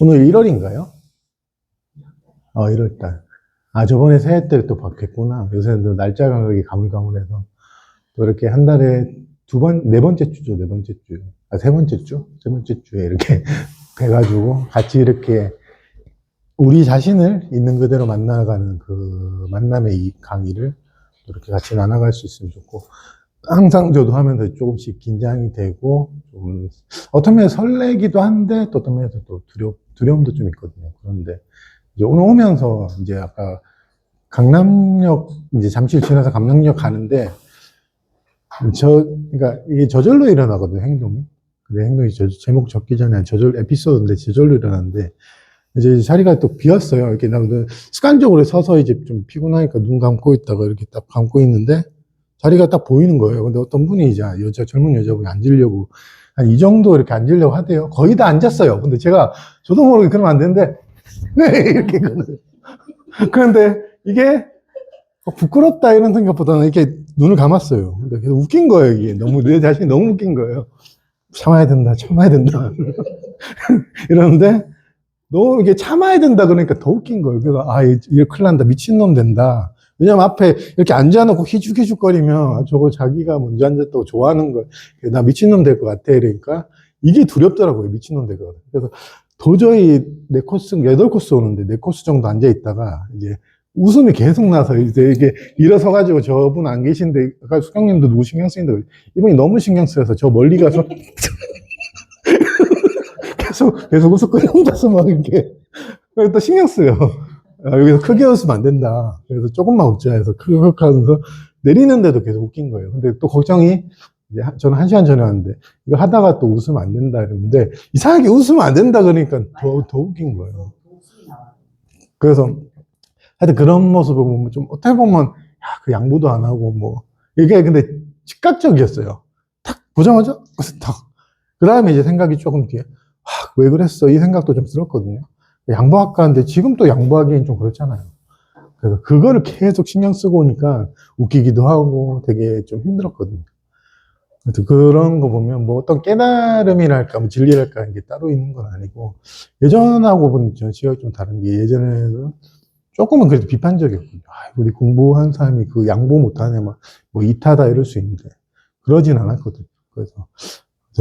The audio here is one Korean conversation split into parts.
오늘 1월인가요? 1월달. 아, 저번에 새해 때 또 바뀌었구나. 요새는 날짜 감각이 가물가물해서. 또 이렇게 한 달에 네 번째 주죠, 네 번째 주. 아, 세 번째 주? 세 번째 주에 이렇게 돼가지고 같이 이렇게 우리 자신을 있는 그대로 만나가는 그 만남의 이 강의를 이렇게 같이 나눠갈 수 있으면 좋고, 항상 저도 하면서 조금씩 긴장이 되고, 좀, 어떤 면에서 설레기도 한데, 또 어떤 면에서 또 두려움도 좀 있거든요. 그런데, 이제 오늘 오면서, 이제 아까 강남역, 이제 잠실 지나서 강남역 가는데, 그러니까 이게 저절로 일어나거든요, 행동이. 근데 행동이 제목 적기 전에 에피소드인데 저절로 일어나는데, 이제 자리가 또 비었어요. 이렇게 나도 습관적으로 서서 이제 좀 피곤하니까 눈 감고 있다가 이렇게 딱 감고 있는데, 자리가 딱 보이는 거예요. 근데 어떤 분이 이제 젊은 여자분이 앉으려고, 한 이 정도 이렇게 앉으려고 하대요. 거의 다 앉았어요. 근데 저도 모르게 그러면 안 되는데, 네, 이렇게. 그런데 이게 부끄럽다 이런 생각보다는 이렇게 눈을 감았어요. 근데 계속 웃긴 거예요, 이게. 내 자신이 너무 웃긴 거예요. 참아야 된다. 이러는데, 너무 이게 참아야 된다 그러니까 더 웃긴 거예요. 그래서, 이거 큰일 난다. 미친놈 된다. 왜냐면 앞에 이렇게 앉아놓고 희죽희죽거리면 저거 자기가 먼저 앉았다고 좋아하는 거, 나 미친놈 될 것 같아. 이러니까 이게 두렵더라고요. 미친놈 될 것 같아. 그래서 도저히 8코스 오는데 4코스 정도 앉아있다가 이제 웃음이 계속 나서 이제 이게 일어서가지고 저분 안 계신데, 아까 수경님도 누구 신경 쓰인다고, 이분이 너무 신경 쓰여서 저 멀리 가서 계속 웃었고 혼자서 막 이렇게. 그래서 또 신경 쓰여. 여기서 크게 웃으면 안 된다. 그래서 조금만 웃자 해서 크게 하면서 내리는데도 계속 웃긴 거예요. 근데 또 걱정이, 이제 저는 1시간 전에 왔는데, 이거 하다가 또 웃으면 안 된다 이러는데, 이상하게 웃으면 안 된다 그러니까 더 웃긴 거예요. 그래서 하여튼 그런 모습을 보면 좀 어떻게 보면, 그 양보도 안 하고 뭐, 이게 근데 즉각적이었어요. 탁 보자마자 탁. 그 다음에 이제 생각이 조금 뒤에, 왜 그랬어? 이 생각도 좀 들었거든요. 양보할까는데 지금 또 양보하기엔 좀 그렇잖아요. 그래서 그거를 계속 신경 쓰고 오니까 웃기기도 하고 되게 좀 힘들었거든요. 그래서 그런 거 보면 뭐 어떤 깨달음이랄까, 뭐 진리랄까, 이게 따로 있는 건 아니고, 예전하고 보면 전 시각이 좀 다른 게, 예전에는 조금은 그래도 비판적이었거든요. 우리 공부한 사람이 그 양보 못하네, 뭐 이타다 이럴 수 있는데, 그러진 않았거든요. 그래서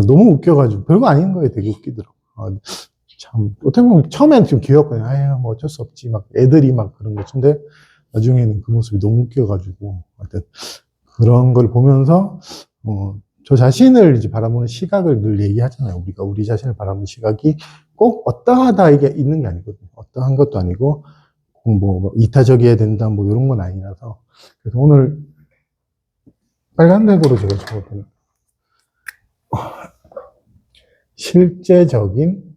너무 웃겨가지고, 별거 아닌 거에 되게 웃기더라고요. 참, 어떻게 보면 처음엔 좀 귀엽거든요. 뭐 어쩔 수 없지. 막 애들이 막 그런 거. 근데 나중에는 그 모습이 너무 웃겨가지고, 하여튼 그런 걸 보면서, 저 자신을 이제 바라보는 시각을 늘 얘기하잖아요. 우리가 우리 자신을 바라보는 시각이 꼭 어떠하다 이게 있는 게 아니거든요. 어떠한 것도 아니고, 뭐 이타적이어야 된다, 뭐 이런 건 아니라서. 그래서 오늘 빨간색으로 제가 적었거든요. 실제적인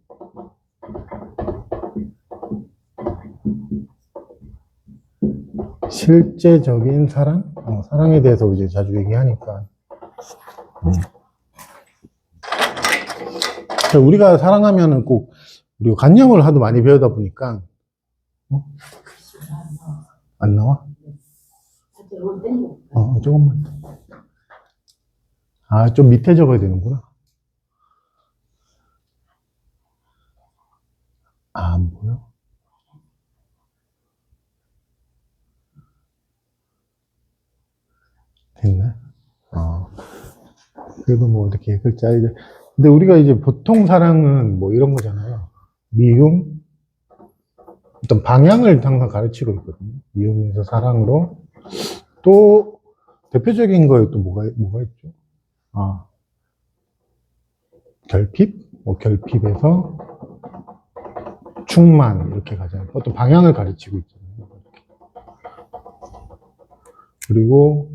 사랑? 사랑에 대해서 이제 자주 얘기하니까. 우리가 사랑하면은 꼭, 우리가 관념을 하도 많이 배우다 보니까, 안 나와? 조금만. 좀 밑에 적어야 되는구나. 안 보여? 됐네. 그래도 뭐 이렇게 글자 이제. 근데 우리가 이제 보통 사랑은 뭐 이런 거잖아요. 미움, 어떤 방향을 항상 가르치고 있거든요. 미움에서 사랑으로. 또 대표적인 거에 또 뭐가 있죠? 결핍? 결핍에서 충만 이렇게 가잖아요. 어떤 방향을 가르치고 있잖아요. 그리고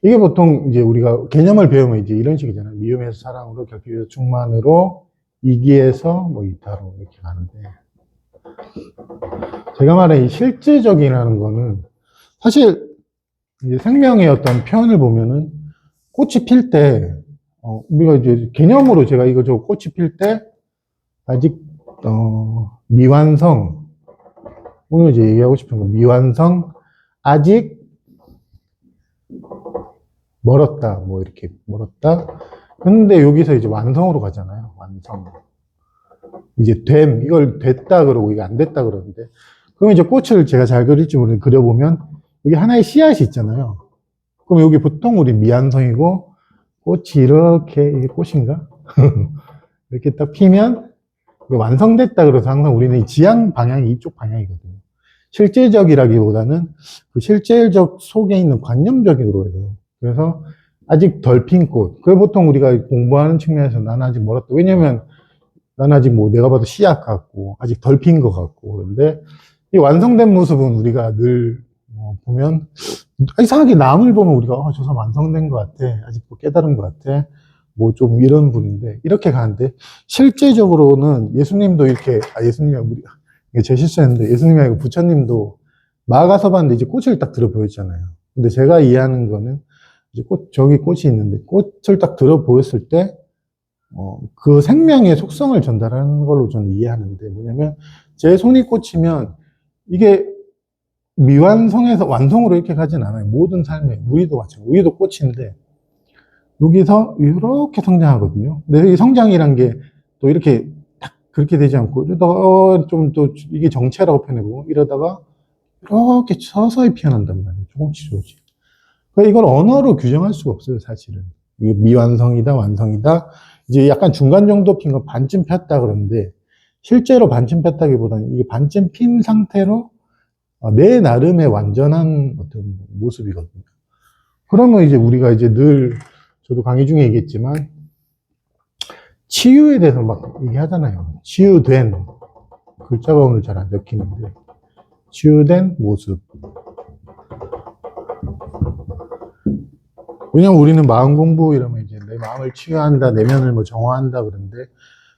이게 보통 이제 우리가 개념을 배우면 이제 이런 식이잖아요. 미움에서 사랑으로, 결핍에서 충만으로, 이기에서 뭐 이타로 이렇게 가는데, 제가 말한 이 실제적이라는 거는 사실 이제 생명의 어떤 표현을 보면은 꽃이 필 때, 우리가 이제 개념으로 제가 이거 저 꽃이 필 때 아직 미완성, 오늘 이제 얘기하고 싶은 건 미완성, 아직 멀었다, 뭐 이렇게 멀었다. 근데 여기서 이제 완성으로 가잖아요. 완성. 이제 이걸 됐다 그러고 이게 안 됐다 그러는데, 그러면 이제 꽃을 제가 잘 그릴지 모르겠는데 그려보면 여기 하나의 씨앗이 있잖아요. 그럼 여기 보통 우리 미완성이고 꽃이 이렇게, 이게 꽃인가? 이렇게 딱 피면 이게 완성됐다 그래서 항상 우리는 이 지향 방향이 이쪽 방향이거든요. 실질적이라기보다는 그 실질적 속에 있는 관념적으로 해요. 그래서 아직 덜 핀 꽃. 그래 보통 우리가 공부하는 측면에서 나는 아직 멀었다. 왜냐면 나는 아직 뭐 내가 봐도 씨앗 같고 아직 덜 핀 것 같고. 그런데 이 완성된 모습은 우리가 늘 보면 이상하게 남을 보면 우리가 저 사람 완성된 것 같아. 아직도 깨달은 것 같아. 뭐 좀 이런 분인데 이렇게 가는데 실제적으로는 예수님도 이렇게 예수님이 우리 이게 제 실수였는데 예수님이 아니고 부처님도 마가서 봤는데 이제 꽃을 딱 들어 보였잖아요. 근데 제가 이해하는 거는 이제 저기 꽃이 있는데 꽃을 딱 들어 보였을 때 그 생명의 속성을 전달하는 걸로 저는 이해하는데 뭐냐면 제 손이 꽂히면 이게 미완성에서 완성으로 이렇게 가진 않아요. 모든 삶에 우리도 마찬가지고 우리도 꽃인데 여기서 이렇게 성장하거든요. 근데 이 성장이란 게 또 이렇게 딱 그렇게 되지 않고 이러다가 좀 또 이게 정체라고 표현해보고 이러다가 이렇게 서서히 피어난단 말이에요. 조금씩. 그러니까 이걸 언어로 규정할 수가 없어요, 사실은. 이게 미완성이다, 완성이다. 이제 약간 중간 정도 핀 거 반쯤 폈다 그러는데 실제로 반쯤 폈다기보다는 이게 반쯤 핀 상태로 내 나름의 완전한 어떤 모습이거든요. 그러면 이제 우리가 이제 늘 저도 강의 중에 얘기했지만 치유에 대해서 막 얘기하잖아요. 치유된 글자가 오늘 잘 안 적히는데 치유된 모습. 왜냐면 우리는 마음 공부 이러면 이제 내 마음을 치유한다, 내면을 뭐 정화한다 그러는데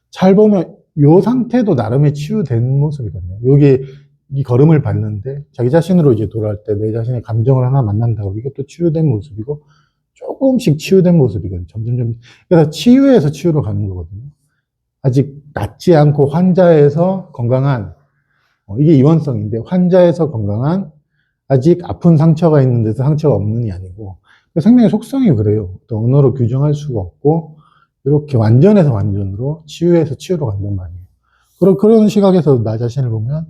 잘 보면 요 상태도 나름의 치유된 모습이거든요. 여기 이 걸음을 밟는데 자기 자신으로 이제 돌아올 때 내 자신의 감정을 하나 만난다고 이것도 치유된 모습이고 조금씩 치유된 모습이거든요. 점점. 그래서 치유에서 치유로 가는 거거든요. 아직 낫지 않고 환자에서 건강한, 이게 이원성인데 환자에서 건강한 아직 아픈 상처가 있는 데서 상처가 없는이 아니고 생명의 속성이 그래요. 또 언어로 규정할 수가 없고 이렇게 완전에서 완전으로 치유에서 치유로 간단 말이에요. 그런 시각에서 나 자신을 보면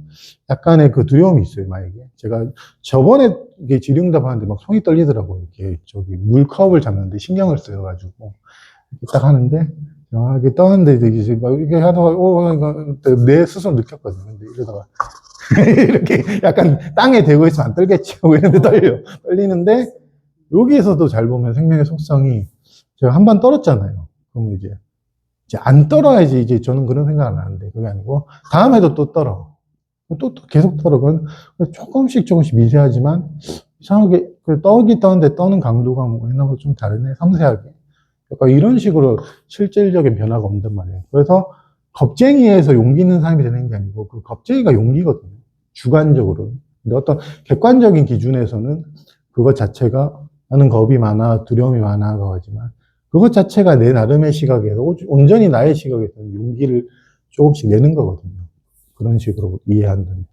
약간의 그 두려움이 있어요, 만약에. 제가 저번에 이게 질의응답 하는데 막 손이 떨리더라고요. 이렇게 저기 물컵을 잡는데 신경을 써가지고. 딱 하는데, 이렇게 떠는데 이제 막 이렇게 하다가, 내 스스로 느꼈거든요. 근데 이러다가, 이렇게 약간 땅에 대고 있으면 안 떨겠죠. 이런데 떨리는데, 여기에서도 잘 보면 생명의 속성이 제가 한 번 떨었잖아요. 그러면 이제 안 떨어야지 이제 저는 그런 생각을 안 하는데 그게 아니고 다음에도 또 떨어. 또 계속 떨어. 그건 조금씩 미세하지만 이상하게 그 떡이 떠는데 떠는 강도가 뭐 옛날하고 좀 다르네. 섬세하게. 약간 이런 식으로 실질적인 변화가 온단 말이에요. 그래서 겁쟁이에서 용기 있는 사람이 되는 게 아니고 그 겁쟁이가 용기거든요. 주관적으로. 근데 어떤 객관적인 기준에서는 그것 자체가 나는 겁이 많아, 두려움이 많아가 하지만 그것 자체가 내 나름의 시각에서, 온전히 나의 시각에서는 용기를 조금씩 내는 거거든요. 그런 식으로 이해한다면.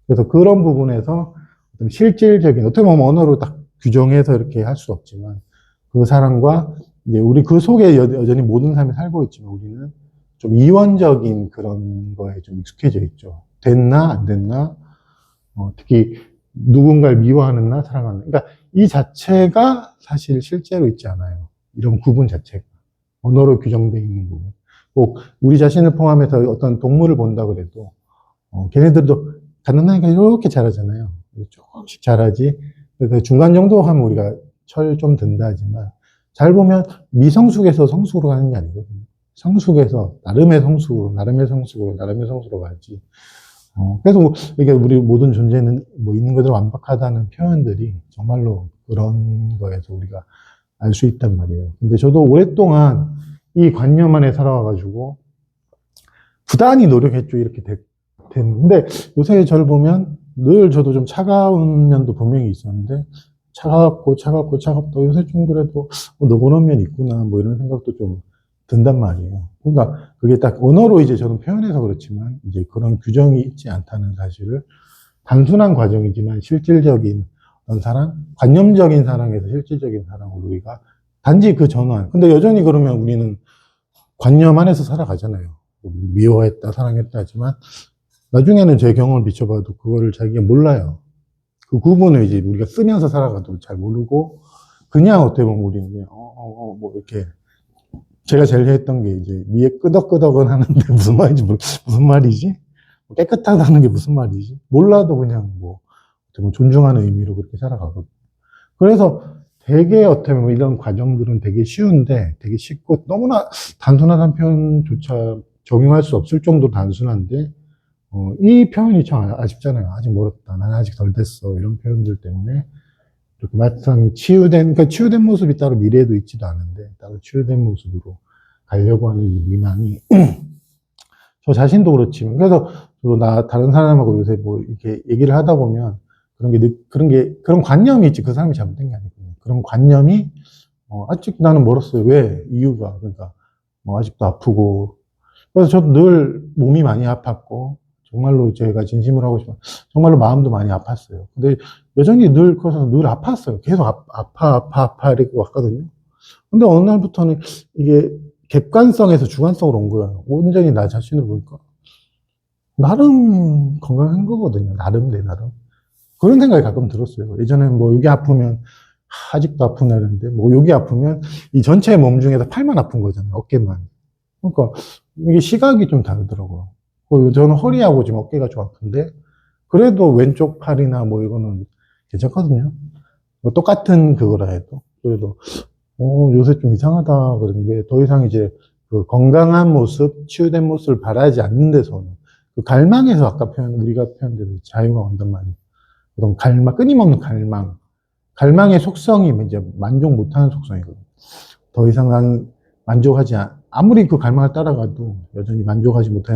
그래서 그런 부분에서 좀 실질적인, 어떻게 보면 언어로 딱 규정해서 이렇게 할 수 없지만, 그 사람과, 이제 우리 그 속에 여전히 모든 사람이 살고 있지만, 우리는 좀 이원적인 그런 거에 좀 익숙해져 있죠. 됐나, 안 됐나? 특히 누군가를 미워하는 나, 사랑하는 나. 그러니까 이 자체가 사실 실제로 있지 않아요. 이런 구분 자체가. 언어로 규정되어 있는 부분. 꼭 우리 자신을 포함해서 어떤 동물을 본다 그래도, 걔네들도 가난하니까 이렇게 자라잖아요. 조금씩 자라지. 그래서 중간 정도 하면 우리가 철 좀 든다 하지만, 잘 보면 미성숙에서 성숙으로 가는 게 아니거든요. 성숙에서 나름의 성숙으로 가지. 그래서 이게 우리 모든 존재는 뭐 있는 그대로 완벽하다는 표현들이 정말로 그런 거에서 우리가 알 수 있단 말이에요. 근데 저도 오랫동안 이 관념 안에 살아와가지고 부단히 노력했죠. 이렇게 근데 요새 저를 보면 늘 저도 좀 차가운 면도 분명히 있었는데 차갑고 요새 좀 그래도 너그러운 면이 있구나 뭐 이런 생각도 좀 든단 말이에요. 그러니까 그게 딱 언어로 이제 저는 표현해서 그렇지만 이제 그런 규정이 있지 않다는 사실을 단순한 과정이지만 실질적인 어떤 사랑, 관념적인 사랑에서 실질적인 사랑을 우리가 단지 그 전환. 근데 여전히 그러면 우리는 관념 안에서 살아가잖아요. 미워했다, 사랑했다 하지만, 나중에는 제 경험을 비춰봐도 그거를 자기가 몰라요. 그 구분을 이제 우리가 쓰면서 살아가도 잘 모르고, 그냥 어떻게 보면 우리는 그냥, 뭐 이렇게, 제가 제일 했던 게 이제 위에 끄덕끄덕은 하는데 무슨 말인지, 무슨 말이지? 깨끗하다는 게 무슨 말이지? 몰라도 그냥 뭐, 어떻게 보면 존중하는 의미로 그렇게 살아가거든요. 그래서 되게 어떻게 보면 이런 과정들은 되게 쉬운데, 되게 쉽고, 너무나 단순하다는 표현조차 적용할 수 없을 정도로 단순한데, 이 표현이 참 아쉽잖아요. 아직 멀었다. 난 아직 덜 됐어. 이런 표현들 때문에 이렇게 막상 그러니까 치유된 모습이 따로 미래에도 있지도 않은데, 따로 치유된 모습으로 가려고 하는 이 미망이, 저 자신도 그렇지만, 그래서 저도 다른 사람하고 요새 뭐 이렇게 얘기를 하다 보면 그런 관념이 있지. 그 사람이 잘못된 게 아니거든요. 그런 관념이, 아직 나는 멀었어요. 왜? 이유가. 그러니까, 아직도 아프고. 그래서 저도 늘 몸이 많이 아팠고, 정말로 제가 진심으로 하고 싶어. 정말로 마음도 많이 아팠어요. 근데 여전히 그래서 늘 아팠어요. 계속 아파, 이렇게 왔거든요. 근데 어느 날부터는 이게 객관성에서 주관성으로 온 거예요. 온전히 나 자신을 보니까. 나름 건강한 거거든요. 내 나름. 그런 생각이 가끔 들었어요. 예전에는 뭐 여기 아프면 아직도 아프나 이랬는데 뭐 여기 아프면 이 전체 몸 중에서 팔만 아픈 거잖아요. 어깨만. 그러니까 이게 시각이 좀 다르더라고요. 저는 허리하고 지금 어깨가 좀 아픈데 그래도 왼쪽 팔이나 뭐 이거는 괜찮거든요. 뭐 똑같은 그거라 해도. 그래도 요새 좀 이상하다 그런 게 더 이상 이제 그 건강한 모습, 치유된 모습을 바라지 않는 데서는 그 갈망에서 아까 우리가 표현대로 자유가 온단 말이에요. 그런 끊임없는 갈망의 속성이 이제 만족 못하는 속성이거든요. 더 이상 난 아무리 그 갈망을 따라가도 여전히 만족하지 못해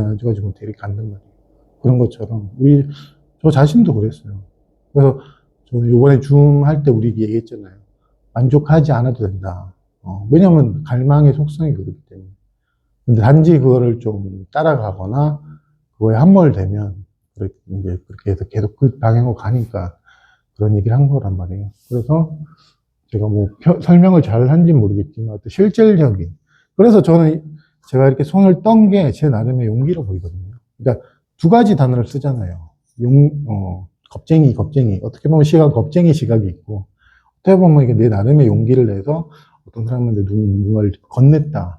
이렇게 간단 말이에요. 그런 것처럼 저 자신도 그랬어요. 그래서 저는 이번에 줌 할 때 우리 얘기했잖아요. 만족하지 않아도 된다. 왜냐면 갈망의 속성이 그렇기 때문에. 근데 단지 그거를 좀 따라가거나 그거에 함몰되면 이제 그렇게 해서 계속 그 방향으로 가니까 그런 얘기를 한 거란 말이에요. 그래서 제가 뭐 설명을 잘 한지 모르겠지만 어떤 실질적인 그래서 제가 이렇게 손을 떤 게 제 나름의 용기로 보이거든요. 그러니까 두 가지 단어를 쓰잖아요. 겁쟁이. 어떻게 보면 겁쟁이 시각이 있고, 어떻게 보면 이게 내 나름의 용기를 내서 어떤 사람한테 누군가를 건넸다.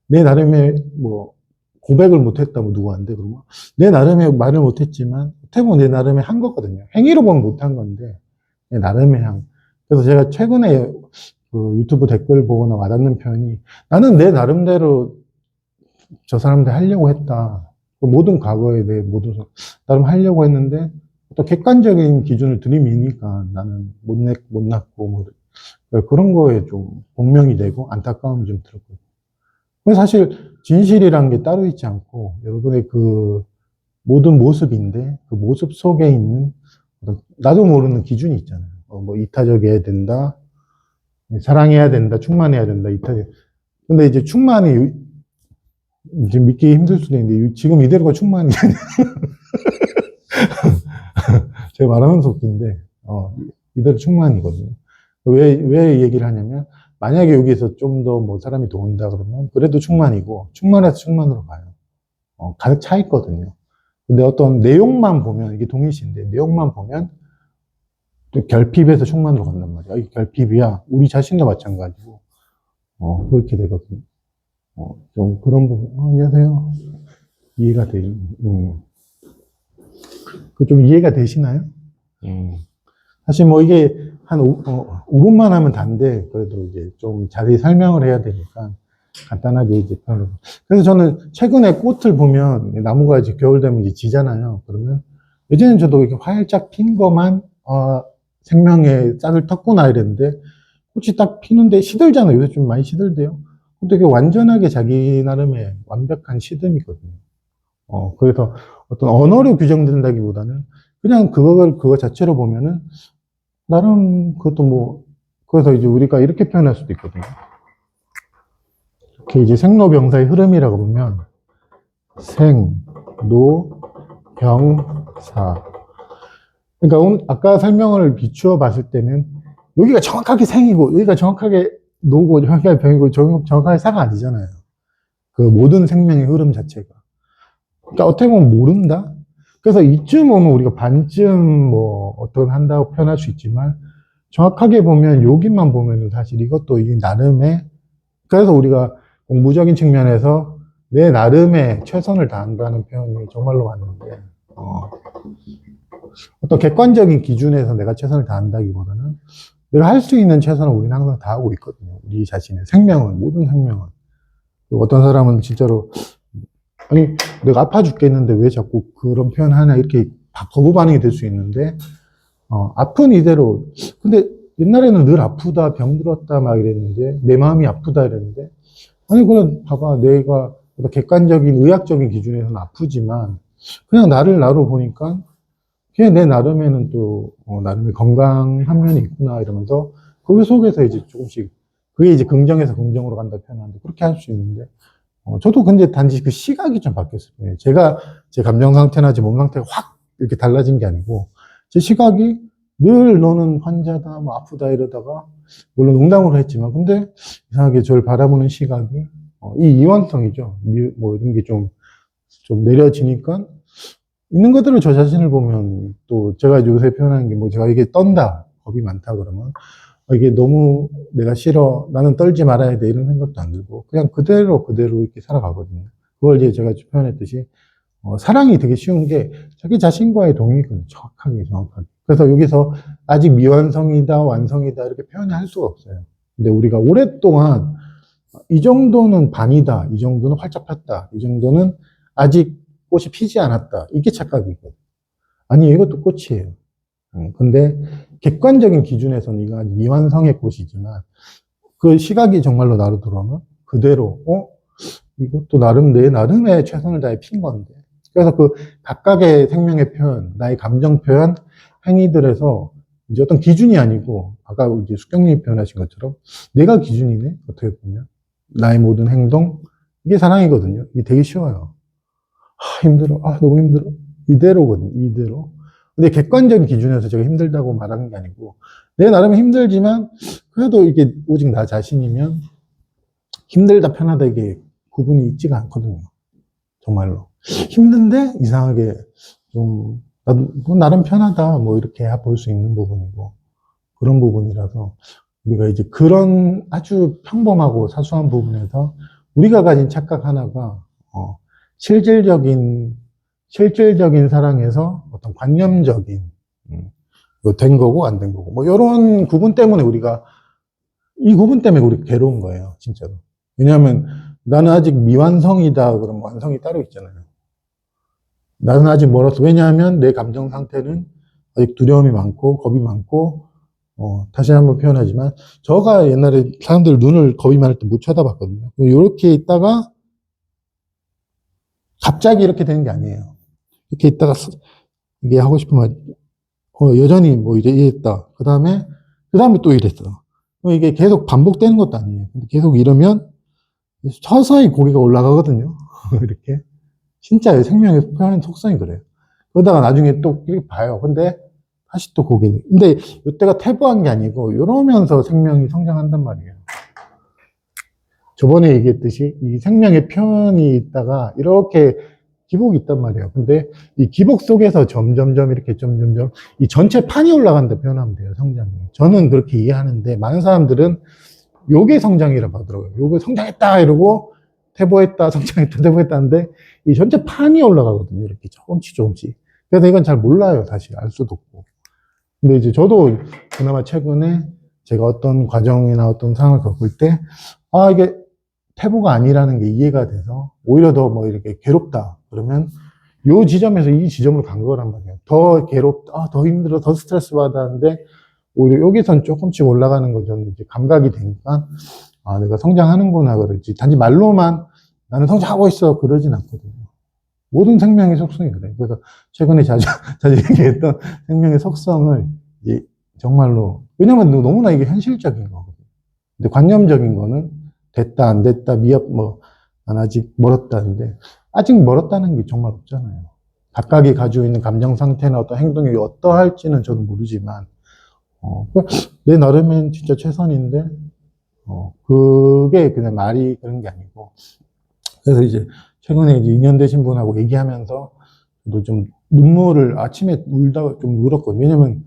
내 나름의 뭐, 고백을 못했다, 뭐 누구한테, 그러면. 내 나름의 말을 못했지만, 어떻게 보면 내 나름의 한 거거든요. 행위로 보면 못한 건데, 내 나름의 한. 그래서 제가 최근에 그 유튜브 댓글 보거나 와닿는 표현이 나는 내 나름대로 저 사람들 하려고 했다. 모든 과거에 내 나름 하려고 했는데 또 객관적인 기준을 들이미니까 나는 못났고 뭐 그런 거에 좀 공명이 되고 안타까움이 좀 들었거든요. 그래서 사실 진실이란 게 따로 있지 않고 여러분의 그 모든 모습인데 그 모습 속에 있는 나도 모르는 기준이 있잖아요. 뭐 이타적이어야 된다. 사랑해야 된다, 충만해야 된다, 근데 이제 충만이, 이제 믿기 힘들 수도 있는데, 지금 이대로가 충만이 아니야. 제가 말하면서 웃긴데, 이대로 충만이거든요. 왜 얘기를 하냐면, 만약에 여기서 좀 더 뭐 사람이 더 온다 그러면, 그래도 충만이고, 충만해서 충만으로 가요. 가득 차 있거든요. 근데 어떤 내용만 보면, 이게 동일시인데, 내용만 보면, 또 결핍에서 충만으로 간단 말이야. 이 결핍이야. 우리 자신도 마찬가지고. 그렇게 되거든요. 좀 그런 부분, 안녕하세요. 이해가 좀 이해가 되시나요? 사실 뭐 이게 한 5분만 하면 단데, 그래도 이제 좀 자세히 설명을 해야 되니까 간단하게 이제 그래서 저는 최근에 꽃을 보면 나무가 이제 겨울 되면 이제 지잖아요. 그러면 예전엔 저도 이렇게 활짝 핀 거만, 생명의 짝을 텄구나 이랬는데 꽃이 딱 피는데 시들잖아요. 요새 좀 많이 시들대요. 근데 이게 완전하게 자기 나름의 완벽한 시듬이거든요. 그래서 어떤 언어로 규정된다기보다는 그냥 그거 자체로 보면은 나름 그것도 뭐 그래서 이제 우리가 이렇게 표현할 수도 있거든요. 이렇게 이제 생로병사의 흐름이라고 보면 생, 노, 병, 사. 그러니까 아까 설명을 비추어 봤을 때는 여기가 정확하게 생이고 여기가 정확하게 노고 정확하게 병이고 정확하게 사가 아니잖아요. 그 모든 생명의 흐름 자체가. 그러니까 어떻게 보면 모른다? 그래서 이쯤 오면 우리가 반쯤 뭐 어떤 한다고 표현할 수 있지만 정확하게 보면 여기만 보면은 사실 이것도 이 나름의 그래서 우리가 공부적인 측면에서 내 나름의 최선을 다한다는 표현이 정말로 맞는데 어, 어떤 객관적인 기준에서 내가 최선을 다한다기보다는 내가 할 수 있는 최선을 우리는 항상 다하고 있거든요. 우리 자신의 생명은 모든 생명은 그리고 어떤 사람은 진짜로 아니 내가 아파 죽겠는데 왜 자꾸 그런 표현 하냐 이렇게 거부 반응이 될 수 있는데 아픈 이대로 근데 옛날에는 늘 아프다 병들었다 막 이랬는데 내 마음이 아프다 이랬는데 아니 그냥 봐봐 내가 어떤 객관적인 의학적인 기준에서는 아프지만 그냥 나를 나로 보니까 그냥 내 나름에는 또 나름의 건강한 면이 있구나 이러면서 그 속에서 이제 조금씩 그게 이제 긍정에서 긍정으로 간다 표현하는데 그렇게 할 수 있는데 저도 근데 단지 그 시각이 좀 바뀌었을 뿐이에요. 제가 제 감정 상태나 제 몸 상태가 확 이렇게 달라진 게 아니고 제 시각이 늘 너는 환자다 뭐 아프다 이러다가 물론 농담으로 했지만 근데 이상하게 저를 바라보는 시각이 이 이원성이죠. 뭐 이런 게 좀 내려지니까 있는 그대로 저 자신을 보면 또 제가 요새 표현하는 게 뭐 제가 이게 떤다 겁이 많다 그러면 이게 너무 내가 싫어 나는 떨지 말아야 돼 이런 생각도 안 들고 그냥 그대로 이렇게 살아가거든요. 그걸 이제 제가 표현했듯이 사랑이 되게 쉬운 게 자기 자신과의 동의거든요. 정확하게. 그래서 여기서 아직 미완성이다 완성이다 이렇게 표현할 수가 없어요. 근데 우리가 오랫동안 이 정도는 반이다 이 정도는 활짝 폈다 이 정도는 아직 꽃이 피지 않았다 이게 착각이거든요. 아니 이것도 꽃이에요. 근데 객관적인 기준에서는 이거 아직 미완성의 꽃이지만 그 시각이 정말로 나로 들어오면 그대로 이것도 나름 내 나름의 최선을 다해 핀 건데 그래서 그 각각의 생명의 표현 나의 감정 표현 행위들에서 이제 어떤 기준이 아니고 아까 이제 숙경님이 표현하신 것처럼 내가 기준이네 어떻게 보면 나의 모든 행동 이게 사랑이거든요. 이게 되게 쉬워요. 힘들어 너무 힘들어 이대로거든요. 이대로 근데 객관적인 기준에서 제가 힘들다고 말하는 게 아니고 내 나름 힘들지만 그래도 이게 오직 나 자신이면 힘들다 편하다 이게 구분이 있지가 않거든요. 정말로 힘든데 이상하게 좀 나도 뭐 나름 편하다 뭐 이렇게 볼 수 있는 부분이고 그런 부분이라서 우리가 이제 그런 아주 평범하고 사소한 부분에서 우리가 가진 착각 하나가 실질적인 사랑에서 어떤 관념적인 된 거고 안 된 거고 뭐 이런 구분 때문에 우리가 이 구분 때문에 우리 괴로운 거예요 진짜로. 왜냐하면 나는 아직 미완성이다 그러면 완성이 따로 있잖아요. 나는 아직 멀었어. 왜냐하면 내 감정 상태는 아직 두려움이 많고 겁이 많고 다시 한번 표현하지만 저가 옛날에 사람들 눈을 겁이 많을 때 못 쳐다봤거든요. 이렇게 있다가 갑자기 이렇게 되는 게 아니에요. 이렇게 있다가 이게 하고 싶으면 여전히 뭐 이제 이랬다. 그 다음에 또 이랬어. 이게 계속 반복되는 것도 아니에요. 근데 계속 이러면 서서히 고개가 올라가거든요. 이렇게. 진짜 생명의 표현의 속성이 그래요. 그러다가 나중에 또 이렇게 봐요. 근데 다시 또 고개는. 근데 이때가 퇴보한 게 아니고 이러면서 생명이 성장한단 말이에요. 저번에 얘기했듯이 이 생명의 표현이 있다가 이렇게 기복이 있단 말이에요. 근데 이 기복 속에서 점점점 이렇게 점점점 이 전체 판이 올라간다 표현하면 돼요. 성장이. 저는 그렇게 이해하는데 많은 사람들은 요게 성장이라고 하더라고요. 요게 성장했다 이러고 퇴보했다 성장했다 퇴보했다 하는데 이 전체 판이 올라가거든요. 이렇게 조금씩. 그래서 이건 잘 몰라요. 사실 알 수도 없고. 근데 이제 저도 그나마 최근에 제가 어떤 과정이나 어떤 상황을 겪을 때 이게 태보가 아니라는 게 이해가 돼서 오히려 더 뭐 이렇게 괴롭다 그러면 요 지점에서 이 지점으로 간 거란 말이에요. 더 괴롭다, 더 힘들어, 더 스트레스 받았는데 오히려 여기선 조금씩 올라가는 거 저는 이제 감각이 되니까 내가 성장하는구나 그러지. 단지 말로만 나는 성장하고 있어 그러진 않거든요. 모든 생명의 속성이 그래요. 그래서 최근에 자주 얘기했던 생명의 속성을 이제 정말로 왜냐면 너무나 이게 현실적인 거거든요. 근데 관념적인 거는 됐다 안 됐다 난 아직 멀었다는데 아직 멀었다는 게 정말 없잖아요. 각각이 가지고 있는 감정 상태나 어떤 행동이 어떠할지는 저는 모르지만 내 나름엔 진짜 최선인데 그게 그냥 말이 그런 게 아니고 그래서 이제 최근에 이제 2년 되신 분하고 얘기하면서 저도 좀 눈물을 아침에 울다가 좀 울었거든요. 왜냐면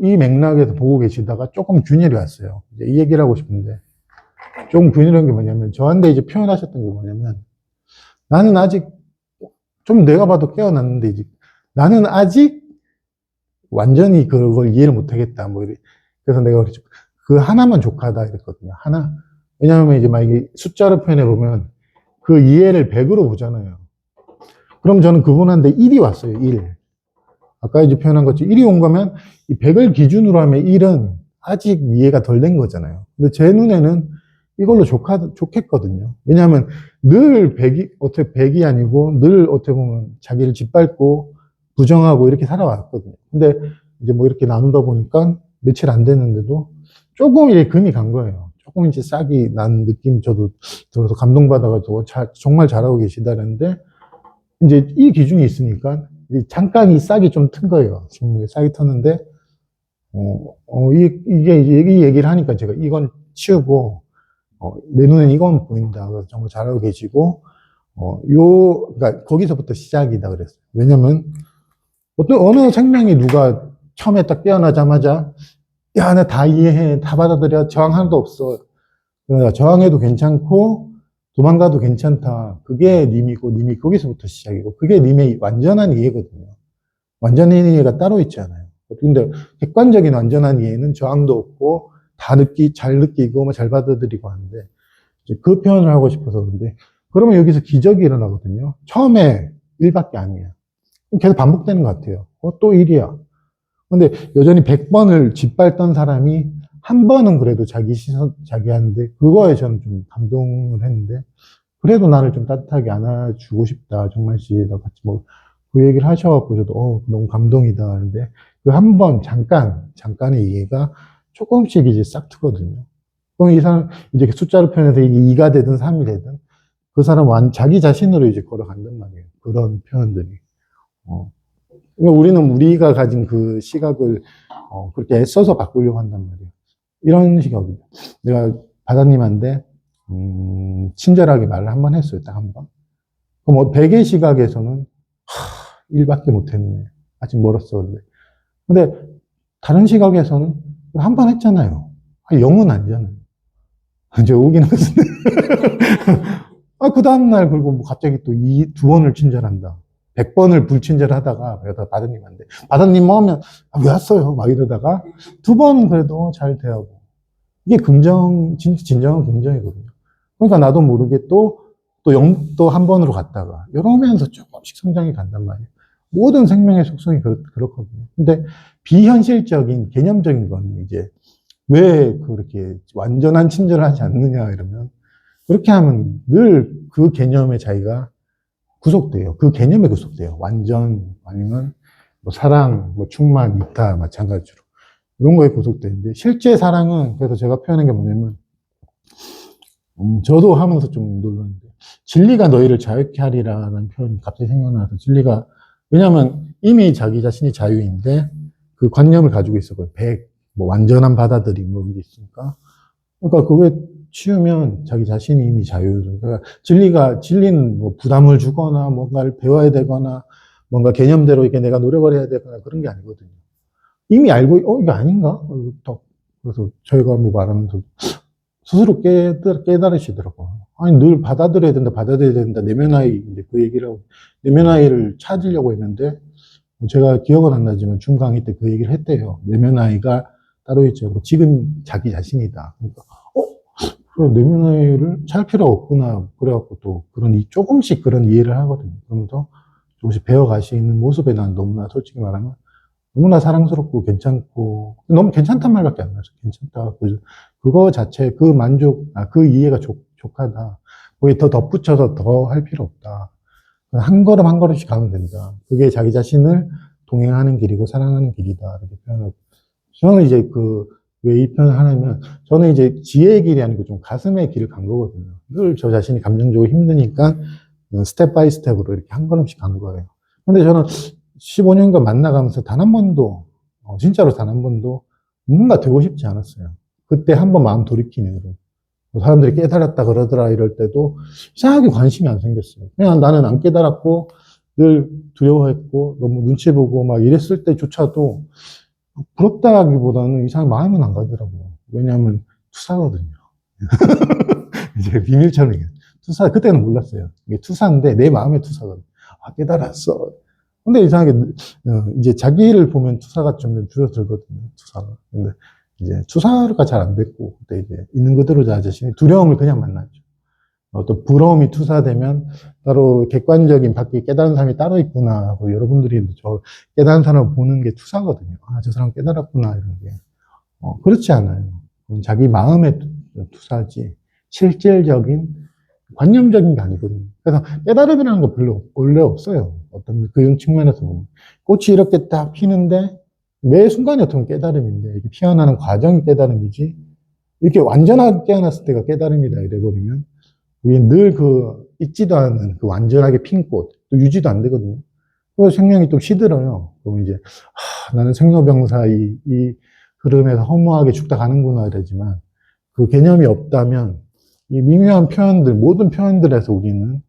이 맥락에서 보고 계시다가 조금 균열이 왔어요. 이제 이 얘기를 하고 싶은데, 조금 균열한 게 뭐냐면, 저한테 이제 표현하셨던 게 뭐냐면, 나는 아직, 좀 내가 봐도 깨어났는데, 이제, 나는 아직 완전히 그걸 이해를 못 하겠다. 뭐, 그래서 내가 그랬죠. 그 하나만 족하다 이랬거든요. 하나. 왜냐하면 이제 만약에 숫자로 표현해 보면, 그 이해를 100으로 보잖아요. 그럼 저는 그분한테 1이 왔어요, 1. 아까 이제 표현한 것처럼 1이 온 거면 이 100을 기준으로 하면 1은 아직 이해가 덜 된 거잖아요. 근데 제 눈에는 이걸로 좋겠거든요. 왜냐하면 늘 100이, 어떻게 100이 아니고 늘 어떻게 보면 자기를 짓밟고 부정하고 이렇게 살아왔거든요. 근데 이제 뭐 이렇게 나누다 보니까 며칠 안 됐는데도 조금 이제 금이 간 거예요. 조금 이제 싹이 난 느낌 저도 들어서 감동받아가지고 정말 잘하고 계시다는데 이제 이 기준이 있으니까 잠깐 이 싹이 좀 튼 거예요. 지금 싹이 텄는데, 이게 이제 이 얘기를 하니까 제가 이건 치우고, 내 눈엔 이건 보인다. 그래서 정말 잘하고 계시고, 그러니까 거기서부터 시작이다 그랬어요. 왜냐면, 어느 생명이 누가 처음에 딱 깨어나자마자, 야, 나 다 이해해. 다 받아들여. 저항 하나도 없어. 그러니까 저항해도 괜찮고, 도망가도 괜찮다. 그게 님이고, 님이 거기서부터 시작이고, 그게 님의 완전한 이해거든요. 완전한 이해가 따로 있지 않아요. 근데 객관적인 완전한 이해는 저항도 없고, 잘 느끼고, 뭐 잘 받아들이고 하는데, 이제 그 표현을 하고 싶어서 그런데, 그러면 여기서 기적이 일어나거든요. 처음에 1밖에 아니에요. 계속 반복되는 것 같아요. 또 1이야. 근데 여전히 100번을 짓밟던 사람이 한 번은 그래도 자기 시선, 자기 하는데, 그거에 저는 좀 감동을 했는데, 그래도 나를 좀 따뜻하게 안아주고 싶다. 정말 씨랑 같이 뭐, 그 얘기를 하셔갖고 저도, 너무 감동이다. 하는데, 그 한 번, 잠깐의 이해가 조금씩 이제 싹 트거든요. 그럼 이 사람, 이제 숫자로 표현해서 이게 2가 되든 3이 되든, 그 사람 자기 자신으로 이제 걸어간단 말이에요. 그런 표현들이. 어. 그러니까 우리는 우리가 가진 그 시각을, 그렇게 애써서 바꾸려고 한단 말이에요. 이런 시각입니다. 내가 바다님한테 친절하게 말을 한 번 했어요. 딱 한 번. 그럼 100의 시각에서는 1밖에 못했네. 아직 멀었어. 근데 다른 시각에서는 한 번 했잖아요. 0은 아니잖아요. 이제 오긴 하는데. 그 다음날 그리고 뭐 갑자기 또 2번을 친절한다. 100번을 불친절하다가 내가 바다님한테 바다님 뭐 하면 왜 왔어요? 막 이러다가 2번은 그래도 잘 대하고 이게 진정한 긍정이거든요. 그러니까 나도 모르게 또 한 번으로 갔다가 이러면서 조금씩 성장이 간단 말이에요. 모든 생명의 속성이 그렇거든요. 근데 비현실적인 개념적인 건 이제 왜 그렇게 완전한 친절을 하지 않느냐 이러면 그렇게 하면 늘 그 개념에 자기가 구속돼요. 그 개념에 구속돼요. 완전 아니면 뭐 사랑, 뭐 충만, 이타 마찬가지로 이런 거에 구속되는데 실제 사랑은 그래서 제가 표현한 게 뭐냐면 저도 하면서 좀 놀랐는데 진리가 너희를 자유케 하리라는 표현이 갑자기 생각나서 진리가 왜냐하면 이미 자기 자신이 자유인데 그 관념을 가지고 있었고요. 100, 뭐 완전한 받아들임 뭐 이런 게 있으니까 그러니까 그게 치우면 자기 자신이 이미 자유를 그러니까 진리는 뭐 부담을 주거나 뭔가를 배워야 되거나 뭔가 개념대로 이렇게 내가 노력을 해야 되거나 그런 게 아니거든요. 이미 알고 이게 아닌가? 그래서 저희가 뭐 말하면서 스스로 깨달으시더라고요. 아니, 늘 받아들여야 된다. 내면 아이, 이제 그 얘기를 하고, 내면 아이를 찾으려고 했는데, 제가 기억은 안 나지만 중강의 때 그 얘기를 했대요. 내면 아이가 따로 있죠. 지금 자기 자신이다. 그러니까, 그래, 내면 아이를 찾을 필요가 없구나. 그래갖고 또 조금씩 그런 이해를 하거든요. 그러면서 조금씩 배워가시는 모습에 난 너무나 솔직히 말하면 너무나 사랑스럽고 괜찮고, 너무 괜찮단 말밖에 안 나죠. 괜찮다. 그거 자체, 그 만족, 그 이해가 족하다. 거기에 더 덧붙여서 더 할 필요 없다. 한 걸음 한 걸음씩 가면 된다. 그게 자기 자신을 동행하는 길이고 사랑하는 길이다. 이렇게 표현하고. 저는 이제 왜 이 표현을 하냐면, 저는 이제 지혜의 길이 아니고 좀 가슴의 길을 간 거거든요. 늘 저 자신이 감정적으로 힘드니까 스텝 바이 스텝으로 이렇게 한 걸음씩 간 거예요. 근데 저는 15년간 만나가면서 단 한 번도, 진짜로 단 한 번도 뭔가 되고 싶지 않았어요. 그때 한 번 마음 돌이키는 거. 뭐 사람들이 깨달았다 그러더라 이럴 때도 이상하게 관심이 안 생겼어요. 그냥 나는 안 깨달았고 늘 두려워했고 너무 눈치 보고 막 이랬을 때조차도 부럽다기보다는 이상하게 마음은 안 가더라고요. 왜냐하면 투사거든요. 이제 비밀처럼 얘기해요. 투사, 그때는 몰랐어요. 이게 투사인데 내 마음의 투사거든요. 아, 깨달았어. 근데 이상하게, 이제 자기를 보면 투사가 좀 줄어들거든요. 투사가. 근데 이제 투사가 잘 안 됐고, 그때 이제 있는 그대로 나 자신이 두려움을 그냥 만났죠. 또 부러움이 투사되면 따로 객관적인 밖에 깨달은 사람이 따로 있구나 하고 여러분들이 저 깨달은 사람을 보는 게 투사거든요. 아, 저 사람 깨달았구나 이런 게. 그렇지 않아요. 자기 마음의 투사지 실질적인 관념적인 게 아니거든요. 그래서 깨달음이라는 거 별로 원래 없어요. 어떤 그런 측면에서 보면 꽃이 이렇게 딱 피는데 매 순간이 어떻게 보면 깨달음인데 이렇게 피어나는 과정이 깨달음이지 이렇게 완전하게 깨어났을 때가 깨달음이다 이래버리면 우리 늘 있지도 않은 그 완전하게 핀 꽃, 또 유지도 안 되거든요. 그래서 생명이 또 시들어요. 그러면 이제, 나는 생로병사 이 흐름에서 허무하게 죽다 가는구나 이러지만 그 개념이 없다면 이 미묘한 표현들, 모든 표현들에서 우리는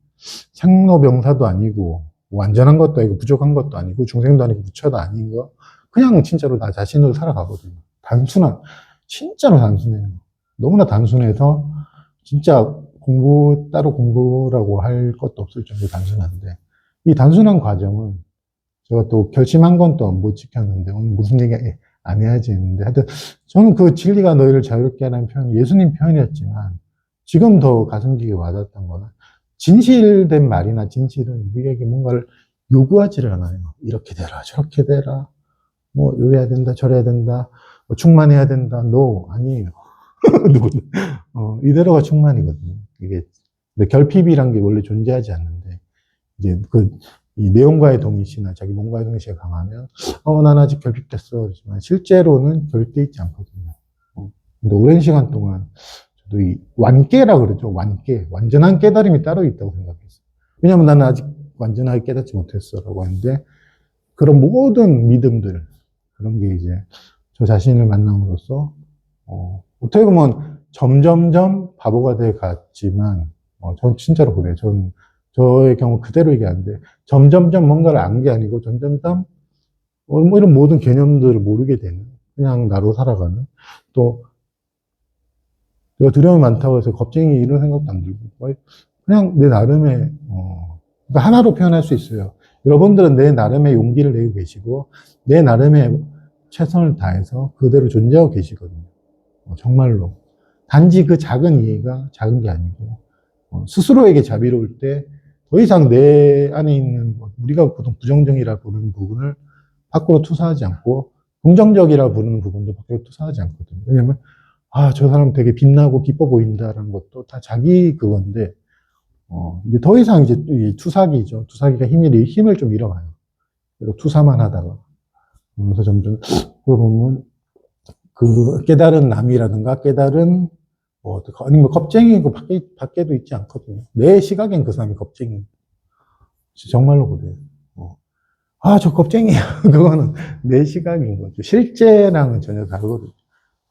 생로병사도 아니고 완전한 것도 아니고 부족한 것도 아니고 중생도 아니고 부처도 아닌 거 그냥 진짜로 나 자신으로 살아가거든요. 진짜로 단순해요. 너무나 단순해서 진짜 따로 공부라고 할 것도 없을 정도로 단순한데, 이 단순한 과정을 제가 또 결심한 건 또 못 지켰는데, 오늘 무슨 얘기 안 해야지 했는데, 하여튼, 저는 그 진리가 너희를 자유롭게 하라는 표현이 예수님 표현이었지만, 지금 더 가슴 깊게 와닿았던 거는, 진실된 말이나 진실은 우리에게 뭔가를 요구하지를 않아요. 이렇게 되라, 저렇게 되라, 뭐, 이래야 된다, 저래야 된다, 뭐 충만해야 된다, 아니에요. 이대로가 충만이거든요. 이게, 근데 결핍이란 게 원래 존재하지 않는데, 이제 이 내용과의 동일시나 자기 몸과의 동일시가 강하면, 난 아직 결핍됐어. 그렇지만, 실제로는 결핍돼 있지 않거든요. 근데 오랜 시간 동안, 저도 이 완깨라 그러죠. 완깨. 완전한 깨달음이 따로 있다고 생각했어요. 왜냐면 나는 아직 완전하게 깨닫지 못했어. 라고 하는데, 그런 모든 믿음들, 그런 게 이제, 저 자신을 만남으로써, 어떻게 보면 점점점 바보가 돼 갔지만, 전 진짜로 그래요. 저의 경우 그대로 얘기하는데, 점점점 뭔가를 안 게 아니고, 점점점, 뭐 이런 모든 개념들을 모르게 되는, 그냥 나로 살아가는, 또, 내가 두려움이 많다고 해서 겁쟁이 이런 생각도 안 들고, 그냥 내 나름의, 그러니까 하나로 표현할 수 있어요. 여러분들은 내 나름의 용기를 내고 계시고, 내 나름의 최선을 다해서 그대로 존재하고 계시거든요. 정말로. 단지 그 작은 이해가 작은 게 아니고, 스스로에게 자비로울 때 더 이상 내 안에 있는 우리가 보통 부정적이라 부르는 부분을 밖으로 투사하지 않고, 긍정적이라 부르는 부분도 밖으로 투사하지 않거든요. 왜냐면, 저 사람 되게 빛나고 기뻐 보인다라는 것도 다 자기 그건데, 이제 더 이상 이제 투사기죠. 투사기가 힘을 좀 잃어가요. 그리고 투사만 하다가. 그래서 점점, 보면, 깨달은 남이라든가, 깨달은, 아니면 겁쟁이고 밖에도 있지 않거든요. 내 시각엔 그 사람이 겁쟁이. 정말로 그래요. 저 겁쟁이야. 그거는 내 시각인 거죠. 실제랑은 전혀 다르거든요.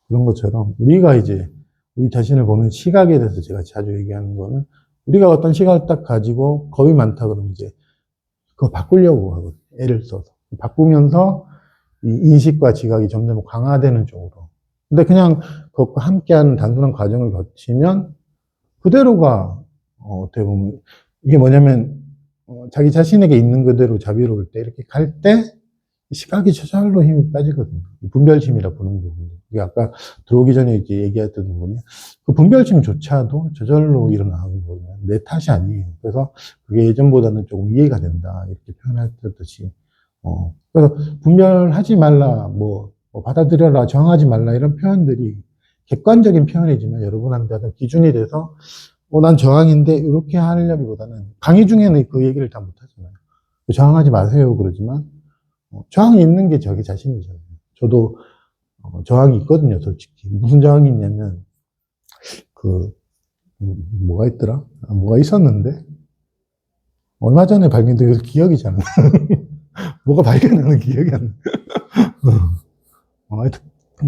그런 것처럼, 우리가 이제, 우리 자신을 보는 시각에 대해서 제가 자주 얘기하는 거는, 우리가 어떤 시각을 딱 가지고 겁이 많다 그러면 이제, 그거 바꾸려고 하거든요. 애를 써서. 바꾸면서, 이 인식과 지각이 점점 강화되는 쪽으로. 근데 그냥 그것과 함께하는 단순한 과정을 거치면 그대로가 어떻게 보면 이게 뭐냐면 자기 자신에게 있는 그대로 자비로울 때 이렇게 갈 때 시각이 저절로 힘이 빠지거든요. 분별심이라 부르는 부분. 이게 아까 들어오기 전에 이렇게 얘기했던 부분이 그 분별심조차도 저절로 일어나는 거예요. 내 탓이 아니에요. 그래서 그게 예전보다는 조금 이해가 된다 이렇게 표현했듯이 그래서 분별하지 말라, 받아들여라, 정하지 말라, 이런 표현들이 객관적인 표현이지만 여러분한테 어떤 기준이 돼서, 난 저항인데, 이렇게 하려기보다는, 강의 중에는 그 얘기를 다 못하잖아요. 저항하지 마세요, 그러지만, 저항이 있는 게 자기 자신이잖아요. 저도, 저항이 있거든요, 솔직히. 무슨 저항이 있냐면, 뭐가 있더라? 뭐가 있었는데, 얼마 전에 발견돼서 기억이 잘 안 나. 뭐가 발견하는 기억이 안 나. 하여튼,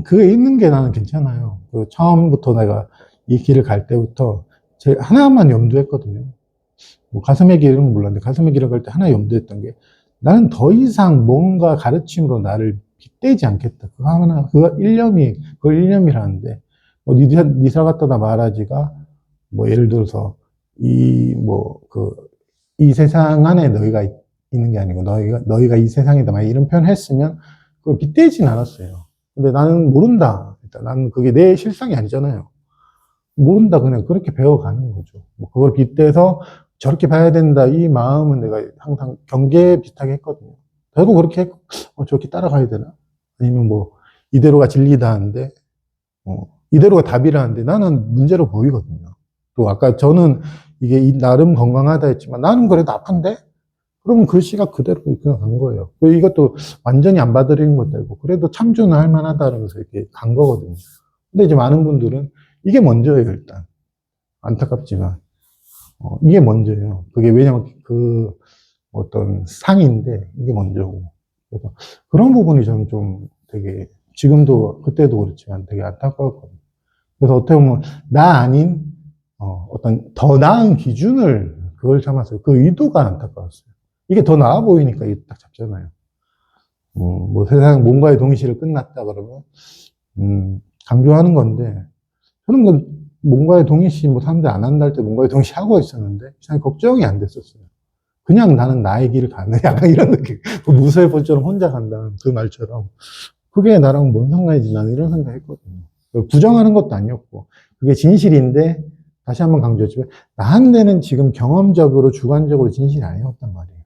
그게 있는 게 나는 괜찮아요. 처음부터 내가 이 길을 갈 때부터 제 하나만 염두했거든요. 뭐 가슴의 길은 몰랐는데 가슴의 길을 갈 때 하나 염두했던 게 나는 더 이상 뭔가 가르침으로 나를 빗대지 않겠다. 그거 하나, 그걸 일념이라는데, 뭐, 니사 갖다다 말하지가, 뭐, 예를 들어서, 이 세상 안에 너희가 있는 게 아니고, 너희가 이 세상이다. 막 이런 표현 했으면, 그걸 빗대진 않았어요. 근데 나는 모른다. 일단 나는 그게 내 실상이 아니잖아요. 모른다. 그냥 그렇게 배워가는 거죠. 뭐 그걸 빗대서 저렇게 봐야 된다. 이 마음은 내가 항상 경계에 비슷하게 했거든요. 저도 그렇게 했고, 저렇게 따라가야 되나? 아니면 뭐, 이대로가 진리다 하는데, 이대로가 답이라 하는데 나는 문제로 보이거든요. 또 아까 저는 이게 나름 건강하다 했지만 나는 그래도 아픈데? 그러면 그 시각 그대로 그냥 간 거예요. 이것도 완전히 안 받아들이는 것도 아니고, 그래도 참조는 할 만하다 그러면서 이렇게 간 거거든요. 근데 이제 많은 분들은 이게 먼저예요, 일단. 안타깝지만. 이게 먼저예요. 그게 왜냐면 그 어떤 상인데 이게 먼저고. 그래서 그런 부분이 저는 좀 되게 지금도 그때도 그렇지만 되게 안타까웠거든요. 그래서 어떻게 보면 나 아닌 어떤 더 나은 기준을 그걸 삼았어요. 그 의도가 안타까웠어요. 이게 더 나아 보이니까 이게 딱 잡잖아요. 뭐 세상 뭔가의 동시를 끝났다 그러면 강조하는 건데 저는 그 뭔가의 동의시 뭐 사람들 안 한다 할 때 뭔가의 동의시 하고 있었는데 참 걱정이 안 됐었어요. 그냥 나는 나의 길을 가는 약간 이런 느낌. 그 무소의 본처럼 혼자 간다는 그 말처럼 그게 나랑 뭔 상관이지 나는 이런 생각했거든요. 부정하는 것도 아니었고 그게 진실인데 다시 한번 강조했지만 나한테는 지금 경험적으로 주관적으로 진실이 아니었단 말이에요.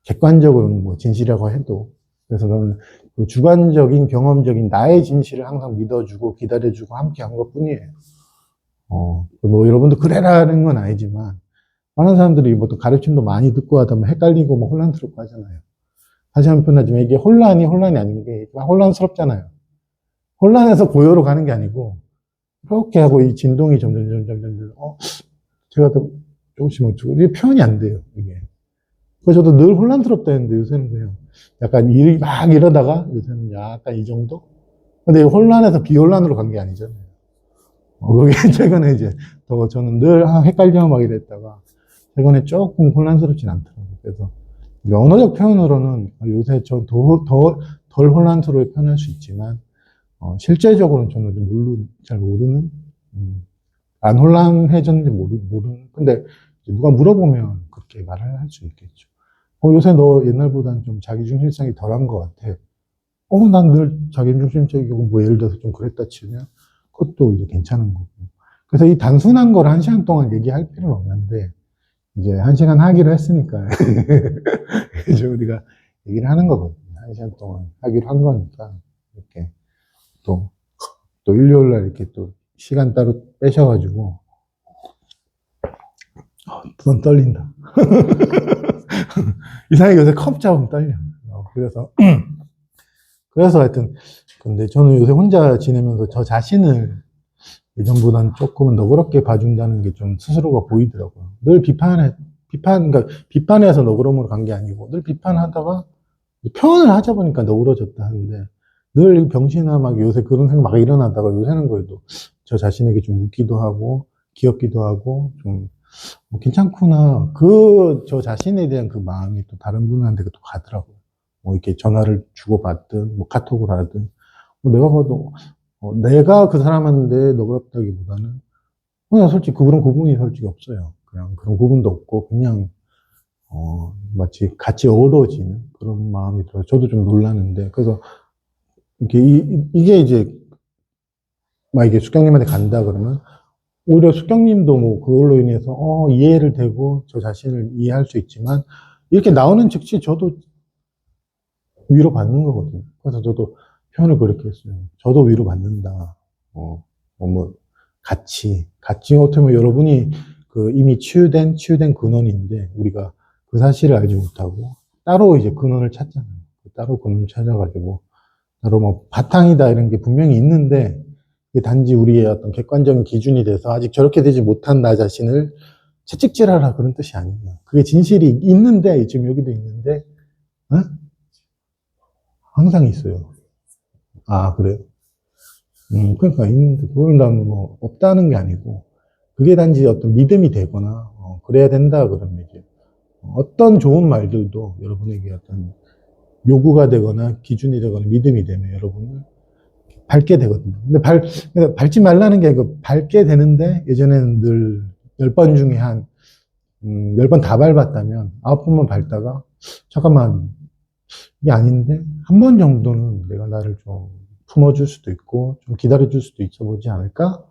객관적으로는 뭐 진실이라고 해도 그래서 저는 그 주관적인 경험적인 나의 진실을 항상 믿어주고 기다려주고 함께 한 것 뿐이에요. 뭐 여러분도 그래라는 건 아니지만 많은 사람들이 뭐 또 가르침도 많이 듣고 하다 보면 헷갈리고 뭐 혼란스럽고 하잖아요. 다시 한번 하지만 이게 혼란이 아닌 게 혼란스럽잖아요. 혼란해서 고요로 가는 게 아니고 이렇게 하고 이 진동이 점점 제가 또 조금씩 멈추고 이게 표현이 안 돼요. 이게. 그래서 저도 늘 혼란스럽다 했는데 요새는 그냥 약간 일이 막 이러다가 요새는 약간 이 정도? 근데 혼란해서 비혼란으로 간 게 아니잖아요. 그게 최근에 이제 더 저는 늘 헷갈려 막 이랬다가 최근에 조금 혼란스럽진 않더라고요. 그래서 언어적 표현으로는 요새 덜 혼란스럽게 표현할 수 있지만 실제적으로는 저는 잘 모르는 안 혼란해졌는지 모르는 근데 누가 물어보면 그렇게 말을 할 수 있겠죠. 요새 너 옛날보다는 좀 자기중심성이 덜한 것 같아. 난 늘 자기중심적이고 뭐 예를 들어서 좀 그랬다 치면 그것도 이제 괜찮은 거고. 그래서 이 단순한 걸 1시간 동안 얘기할 필요는 없는데 이제 1시간 하기로 했으니까 이제 우리가 얘기를 하는 거거든요. 1시간 동안 하기로 한 거니까 이렇게 또 일요일 날 이렇게 또 시간 따로 빼셔가지고 넌 떨린다. 이상하게 요새 컵 잡으면 떨려. 그래서 하여튼 근데 저는 요새 혼자 지내면서 저 자신을 예전보다는 조금은 너그럽게 봐준다는 게 좀 스스로가 보이더라고요. 늘 그러니까 비판해서 너그러움으로 간 게 아니고 늘 비판하다가 표현을 하자 보니까 너그러졌다 하는데 늘 병신아 막 요새 그런 생각 막 일어나다가 요새는 그래도 저 자신에게 좀 웃기도 하고 귀엽기도 하고 좀 괜찮구나. 저 자신에 대한 그 마음이 또 다른 분한테 또 가더라고요. 뭐 이렇게 전화를 주고받든 뭐 카톡을 하든 내가 봐도 내가 그 사람한테 너그럽다기보다는 그냥 솔직히 그런 구분이 솔직히 없어요. 그냥 그런 구분도 없고 그냥 마치 같이 어우러지는 그런 마음이 들어요. 저도 좀 놀라는데 그래서 이게 이제 막 이게 숙경님한테 간다 그러면 오히려 숙경님도 뭐 그걸로 인해서 이해를 되고 저 자신을 이해할 수 있지만 이렇게 나오는 즉시 저도 위로받는 거거든요. 그래서 저도 표현을 그렇게 했어요. 저도 위로받는다. 뭐 같이 어떻게 보면 여러분이 그 이미 치유된 근원인데 우리가 그 사실을 알지 못하고 따로 이제 근원을 찾잖아요. 따로 근원을 찾아가지고 따로 뭐 바탕이다 이런 게 분명히 있는데 단지 우리의 어떤 객관적인 기준이 돼서 아직 저렇게 되지 못한 나 자신을 채찍질하라 그런 뜻이 아니에요. 그게 진실이 있는데 지금 여기도 있는데 항상 있어요. 아 그래요? 그러니까 있는데 그걸 난 뭐 없다는 게 아니고 그게 단지 어떤 믿음이 되거나 그래야 된다 그러면 이제 어떤 좋은 말들도 여러분에게 어떤 요구가 되거나 기준이 되거나 믿음이 되면 여러분을 밟게 되거든요. 근데 그러니까 밟지 말라는 게 아니고 밟게 되는데 예전에는 늘 10번 중에 한 10번 다 밟았다면 9번만 밟다가 잠깐만 이게 아닌데 한 번 정도는 내가 나를 좀 품어줄 수도 있고 좀 기다려줄 수도 있어 보지 않을까?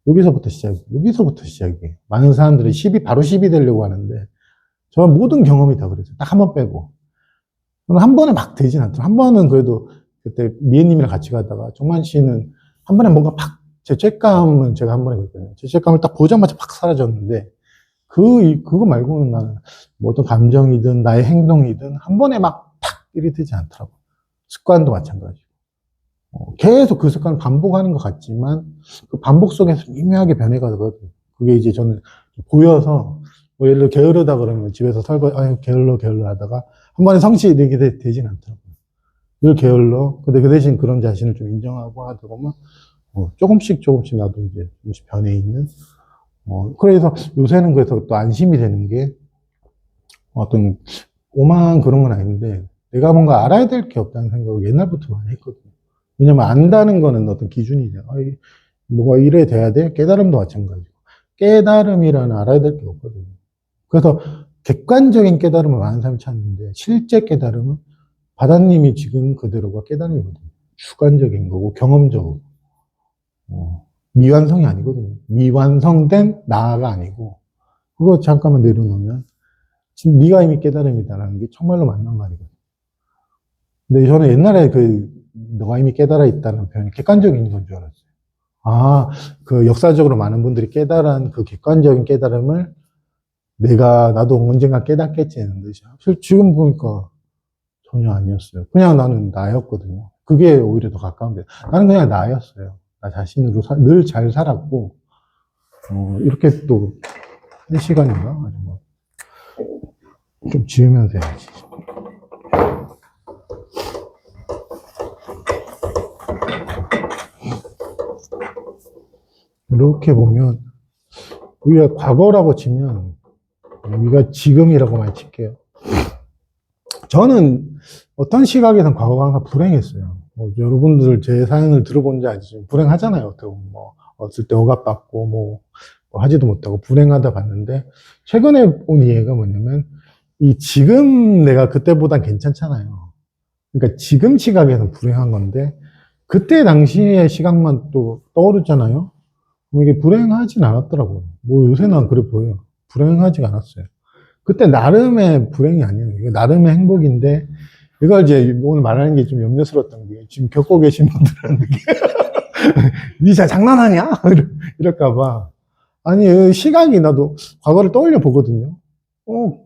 여기서부터 시작이에요. 많은 사람들이 바로 10이 되려고 하는데 저 모든 경험이 다 그랬어요. 딱 한 번 빼고. 한 번에 막 되진 않죠. 한 번은 그래도 그때 미애님이랑 같이 가다가 정만 씨는 한 번에 뭔가 팍 죄책감은 제가 한 번에 그랬거든요. 죄책감을 딱 보자마자 팍 사라졌는데 그거 말고는 나는 뭐 어떤 감정이든 나의 행동이든 한 번에 막 탁 이리 되지 않더라고. 습관도 마찬가지고. 계속 그 습관을 반복하는 것 같지만 그 반복 속에서 미묘하게 변해가거든요. 그게 이제 저는 보여서 뭐 예를 들어 게으르다 그러면 집에서 게을러 하다가 한 번에 성취 이렇게 되진 않더라고요. 늘 게을러. 근데 그 대신 그런 자신을 좀 인정하고 하다 보면 조금씩 나도 이제 조금씩 변해 있는. 그래서 요새는 그래서 또 안심이 되는 게 어떤 오만 그런 건 아닌데 내가 뭔가 알아야 될 게 없다는 생각을 옛날부터 많이 했거든요. 왜냐면 안다는 거는 어떤 기준이잖아. 뭐가 이래 돼야 돼? 깨달음도 마찬가지고. 깨달음이라는 알아야 될 게 없거든요. 그래서 객관적인 깨달음을 많은 사람이 찾는데 실제 깨달음은 바다님이 지금 그대로가 깨달음이거든요. 주관적인 거고 경험적으로. 미완성이 아니거든요. 미완성된 나가 아니고 그거 잠깐만 내려놓으면 지금 네가 이미 깨달음이다라는 게 정말로 맞는 말이거든요. 근데 저는 옛날에 너가 이미 깨달아 있다는 표현이 객관적인 건 줄 알았어요. 그 역사적으로 많은 분들이 깨달은 그 객관적인 깨달음을 나도 언젠가 깨닫겠지 했는데 사실 지금 보니까 전혀 아니었어요. 그냥 나는 나였거든요. 그게 오히려 더 가까운데 나는 그냥 나였어요. 나 자신으로 늘 잘 살았고 이렇게 또 한 시간인가? 아주 좀 지으면서 해야지. 이렇게 보면 우리가 과거라고 치면 우리가 지금이라고 많이 칠게요. 저는 어떤 시각에선 과거가 항상 불행했어요. 여러분들 제 사연을 들어본지 알지만 불행하잖아요. 어떻게 보면 어릴 때 억압받고 뭐 하지도 못하고 불행하다 봤는데 최근에 온 이해가 뭐냐면 지금 내가 그때보단 괜찮잖아요. 그러니까 지금 시각에서 불행한 건데 그때 당시의 시각만 또 떠오르잖아요. 이게 불행하진 않았더라고요. 뭐 요새 난 그래 보여요. 불행하지가 않았어요. 그때 나름의 불행이 아니에요. 이거 나름의 행복인데 이걸 이제 오늘 말하는 게 좀 염려스러웠던 게 지금 겪고 계신 분들은 니자 장난하냐? 이럴까봐. 아니 시각이 나도 과거를 떠올려 보거든요.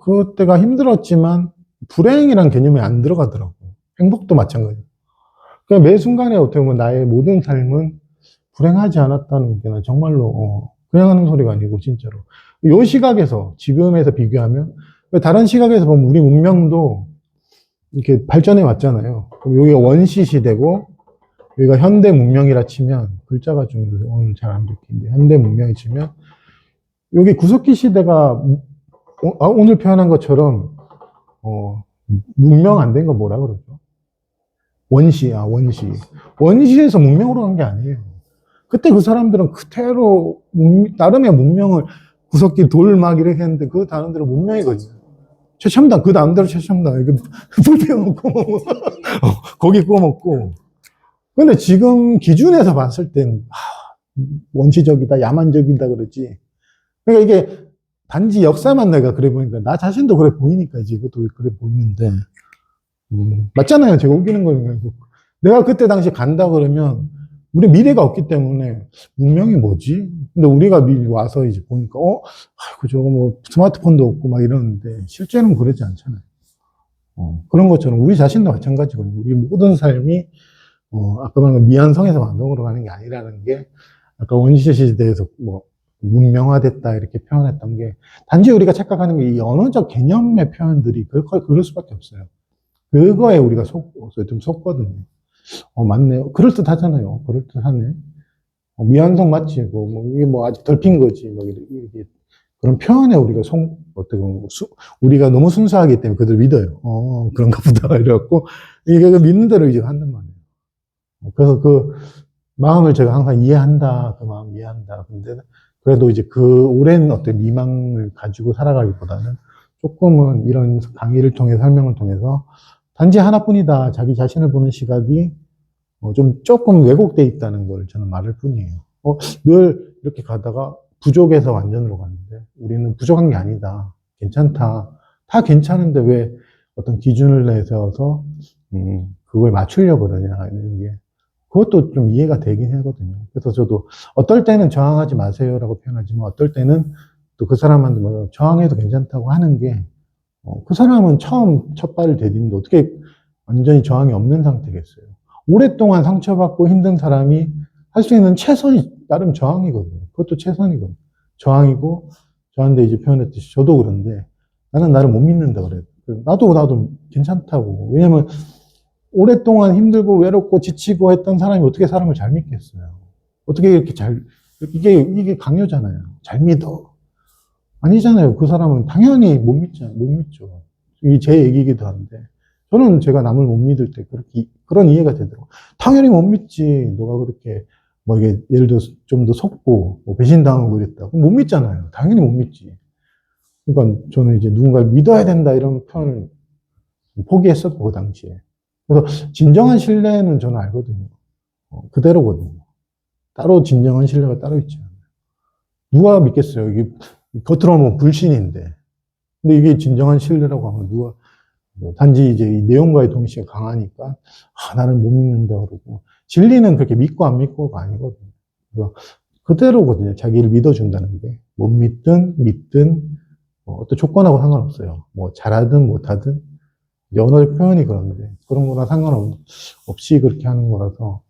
그때가 힘들었지만 불행이란 개념이 안 들어가더라고요. 행복도 마찬가지. 그러니까 매 순간에 어떻게 보면 나의 모든 삶은 불행하지 않았다는 게 정말로 그냥 하는 소리가 아니고 진짜로 이 시각에서 지금에서 비교하면 다른 시각에서 보면 우리 문명도 이렇게 발전해 왔잖아요. 그럼 여기가 원시 시대고 여기가 현대 문명이라 치면 글자가 좀 오늘 잘 안 읽히는데 현대 문명이 치면 여기 구석기 시대가 오늘 표현한 것처럼 문명 안 된 거 뭐라 그러죠? 원시에서 문명으로 간 게 아니에요. 그때 그 사람들은 그대로 나름의 문명을 구석기 돌막 이렇게 했는데 그 다른대로 문명이거든요. 최첨단 그 나름대로 최첨단 이거 불 피워놓고 고기 구워 먹고. 근데 지금 기준에서 봤을 땐 원시적이다 야만적이다 그러지. 그러니까 이게 단지 역사만 내가 그래 보니까 나 자신도 그래 보이니까 이제 이것도 그래 보이는데 맞잖아요. 제가 웃기는 거예요. 내가 그때 당시 간다 그러면 우리 미래가 없기 때문에 문명이 뭐지? 근데 우리가 와서 이제 보니까 아이고 저거 뭐 스마트폰도 없고 막 이러는데 실제는 그러지 않잖아요. 그런 것처럼 우리 자신도 마찬가지거든요. 우리 모든 삶이 아까 말한 미완성에서 완성으로 가는 게 아니라는 게 아까 원시시대에서 뭐 문명화됐다 이렇게 표현했던 게 단지 우리가 착각하는 게 이 언어적 개념의 표현들이 그럴 수밖에 없어요. 그거에 우리가 좀 속거든요. 맞네요. 그럴듯하잖아요. 그럴듯하네. 미완성 맞지? 이게 아직 덜 핀 거지. 이게 그런 표현에 우리가 어떻게 보면 우리가 너무 순수하기 때문에 그들 믿어요. 그런가 보다. 이래갖고, 이게 그 믿는 대로 이제 한단 말이에요. 그래서 그 마음을 제가 항상 이해한다. 그 마음 이해한다. 근데 그래도 이제 그 오랜 어떤 미망을 가지고 살아가기보다는 조금은 이런 강의를 통해 설명을 통해서 단지 하나뿐이다. 자기 자신을 보는 시각이 좀 조금 왜곡돼 있다는 걸 저는 말할 뿐이에요. 늘 이렇게 가다가 부족해서 완전으로 갔는데 우리는 부족한 게 아니다. 괜찮다. 다 괜찮은데 왜 어떤 기준을 내세워서 그걸 맞추려고 그러냐 이런 게 그것도 좀 이해가 되긴 하거든요. 그래서 저도 어떨 때는 저항하지 마세요라고 표현하지만 어떨 때는 또 그 사람한테 저항해도 괜찮다고 하는 게 그 사람은 처음 첫 발을 디디는데 어떻게 완전히 저항이 없는 상태겠어요. 오랫동안 상처받고 힘든 사람이 할 수 있는 최선이 나름 저항이거든요. 그것도 최선이거든요. 저항이고 저한테 이제 표현했듯이 저도 그런데 나는 나를 못 믿는다 그래요. 나도 괜찮다고. 왜냐면 오랫동안 힘들고 외롭고 지치고 했던 사람이 어떻게 사람을 잘 믿겠어요. 어떻게 이렇게 이게 강요잖아요. 잘 믿어. 아니잖아요. 그 사람은 당연히 못 믿죠. 이게 제 얘기이기도 한데. 저는 제가 남을 못 믿을 때 그런 이해가 되더라고요. 당연히 못 믿지. 너가 그렇게, 이게, 예를 들어서 좀 더 속고, 배신당하고 이랬다. 그럼 못 믿잖아요. 당연히 못 믿지. 그러니까 저는 이제 누군가를 믿어야 된다 이런 표현을 포기했었고, 그 당시에. 그래서 진정한 신뢰는 저는 알거든요. 그대로거든요. 따로 진정한 신뢰가 따로 있지 않아요. 누가 믿겠어요? 이게 겉으로 하면 불신인데. 근데 이게 진정한 신뢰라고 하면 단지 이제 이 내용과의 동시에 강하니까, 나는 못 믿는다 그러고. 진리는 그렇게 믿고 안 믿고가 아니거든요. 그래서 그대로거든요. 자기를 믿어준다는 게. 못 믿든, 어떤 조건하고 상관없어요. 잘하든 못하든. 언어의 표현이 그런데, 그런 거랑 상관없이 그렇게 하는 거라서,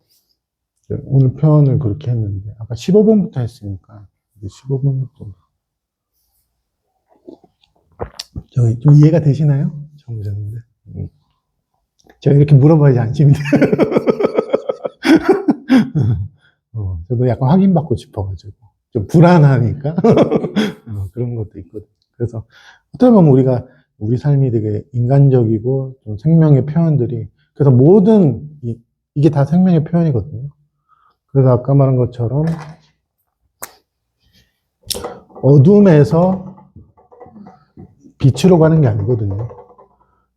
오늘 표현을 그렇게 했는데, 아까 15분부터 했으니까, 이제 15분부터. 저기 좀 이해가 되시나요? 처음 보셨는데. 제가 이렇게 물어봐야지 안심이 돼요. 저도 약간 확인받고 싶어가지고. 좀 불안하니까. 그런 것도 있거든요. 그래서, 어떻게 보면 우리 삶이 되게 인간적이고, 좀 생명의 표현들이, 그래서 이게 다 생명의 표현이거든요. 그래서 아까 말한 것처럼, 어둠에서 빛으로 가는 게 아니거든요.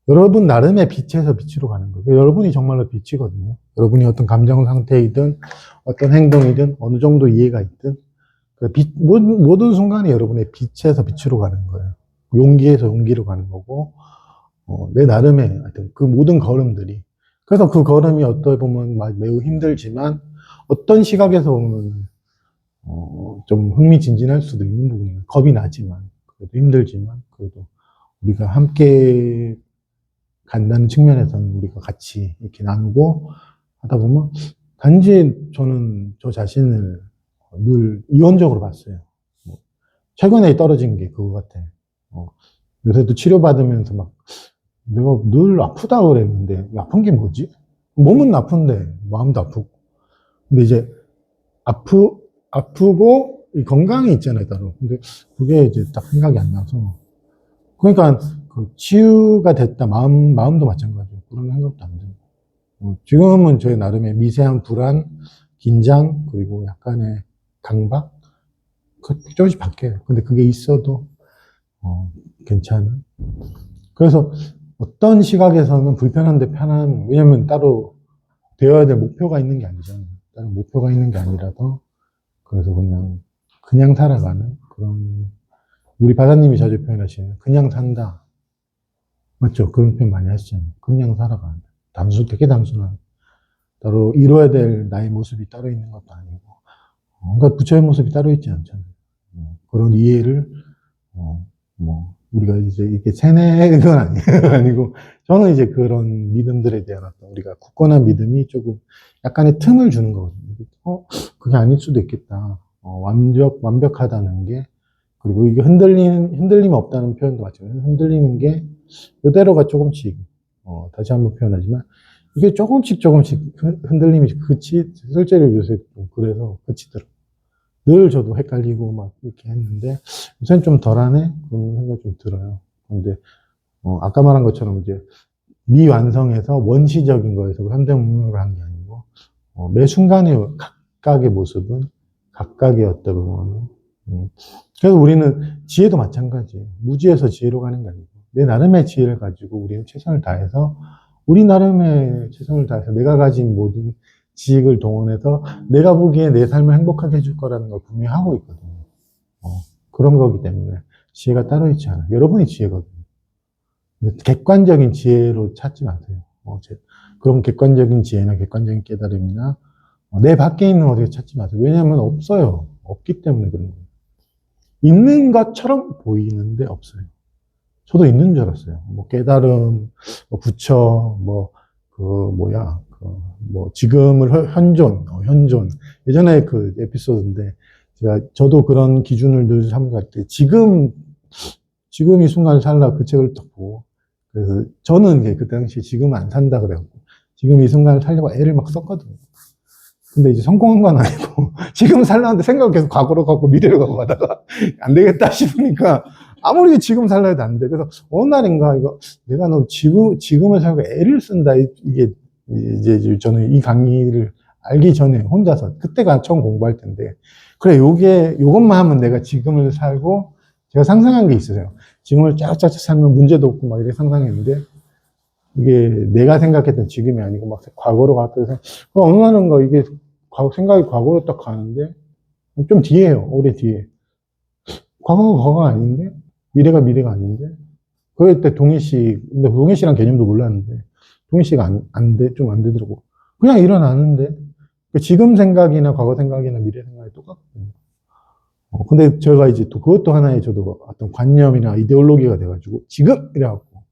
여러분 나름의 빛에서 빛으로 가는 거예요. 여러분이 정말로 빛이거든요. 여러분이 어떤 감정 상태이든 어떤 행동이든 어느 정도 이해가 있든 모든 순간이 여러분의 빛에서 빛으로 가는 거예요. 용기에서 용기로 가는 거고 내 나름의 하여튼 그 모든 걸음들이 그래서 그 걸음이 어떻게 보면 매우 힘들지만 어떤 시각에서 보면 좀 흥미진진할 수도 있는 부분이에요. 겁이 나지만 그래도 힘들지만 그래도 우리가 함께 간다는 측면에서는 우리가 같이 이렇게 나누고 하다 보면 단지 저는 저 자신을 늘 이원적으로 봤어요. 최근에 떨어진 게 그거 같아. 요새도 치료받으면서 내가 늘 아프다 그랬는데 아픈 게 뭐지? 몸은 아픈데 마음도 아프고. 근데 이제 아프고 건강이 있잖아요 따로. 근데 그게 이제 딱 생각이 안 나서 그러니까 치유가 됐다 마음도 마찬가지고 그런 생각도 안 들고 지금은 저의 나름의 미세한 불안, 긴장 그리고 약간의 강박 조금씩 바뀌어요. 근데 그게 있어도 괜찮은. 그래서 어떤 시각에서는 불편한데 편한 왜냐면 따로 되어야 될 목표가 있는 게 아니잖아요. 다른 목표가 있는 게 아니라서 그래서 그냥 살아가는 그런 우리 바다님이 자주 표현하시는 그냥 산다. 맞죠? 그런 표현 많이 하시잖아요. 그냥 살아가는. 되게 단순한. 따로 이뤄야 될 나의 모습이 따로 있는 것도 아니고. 그러니까 부처의 모습이 따로 있지 않잖아요. 그런 이해를, 우리가 이제 이렇게 세뇌는 건 아니고, 저는 이제 그런 믿음들에 대한 어떤 우리가 굳건한 믿음이 조금 약간의 틈을 주는 거거든요. 그게 아닐 수도 있겠다. 완벽하다는 게, 그리고 이게 흔들림 없다는 표현도 마찬가지예요. 흔들리는 게 그대로가 조금씩, 다시 한번 표현하지만, 이게 조금씩 흔들림이 실제로 요새 좀 그래서 그치더라고요. 늘 저도 헷갈리고 막 이렇게 했는데, 요새는 좀 덜하네? 그런 생각이 좀 들어요. 근데, 아까 말한 것처럼 이제 미완성에서 원시적인 거에서 현대문명을 한 게 아니고, 매 순간의 각각의 모습은 각각의 어떤 부분. 그래서 우리는 지혜도 마찬가지예요. 무지에서 지혜로 가는 게 아니고, 내 나름의 지혜를 가지고 우리는 최선을 다해서, 우리 나름의 최선을 다해서 내가 가진 모든 지식을 동원해서 내가 보기에 내 삶을 행복하게 해줄 거라는 걸 분명히 하고 있거든요. 그런 거기 때문에 지혜가 따로 있지 않아요. 여러분이 지혜거든요. 객관적인 지혜로 찾지 마세요. 그런 객관적인 지혜나 객관적인 깨달음이나 내 밖에 있는 어디에 찾지 마세요. 왜냐하면 없어요. 없기 때문에 그런 거예요. 있는 것처럼 보이는데 없어요. 저도 있는 줄 알았어요. 뭐 깨달음, 뭐 부처, 지금을 현존. 예전에 그 에피소드인데, 저도 그런 기준을 늘 삼갈 때, 지금 이 순간을 살라 그 책을 딱 보고, 그래서 저는 이제 그 당시에 지금 안 산다 그래갖고, 지금 이 순간을 살려고 애를 막 썼거든요. 근데 이제 성공한 건 아니고, 지금 살라는데 생각을 계속 과거로 가고 미래로 가고 하다가, 안 되겠다 싶으니까, 아무리 지금 살라 해도 안 돼. 그래서 어느 날인가, 내가 너 지금을 살고 애를 쓴다. 이게, 이제 저는 이 강의를 알기 전에 혼자서, 그때가 처음 공부할 텐데, 그래, 요것만 하면 내가 지금을 살고, 제가 상상한 게 있어요. 지금을 쫙쫙 살면 문제도 없고 막 이렇게 상상했는데, 이게 내가 생각했던 지금이 아니고 막 과거로 갔다. 어느 날인가 이게 생각이 과거로 딱 가는데, 좀 뒤에요. 오래 뒤에. 과거가 아닌데? 미래가 아닌데? 그때 근데 동해시란 개념도 몰랐는데, 동해시가 좀 안 되더라고. 그냥 일어나는데, 지금 생각이나 과거 생각이나 미래 생각이 똑같거든요. 근데 제가 이제 또 그것도 하나의 저도 어떤 관념이나 이데올로기가 돼가지고, 지금! 이래갖고.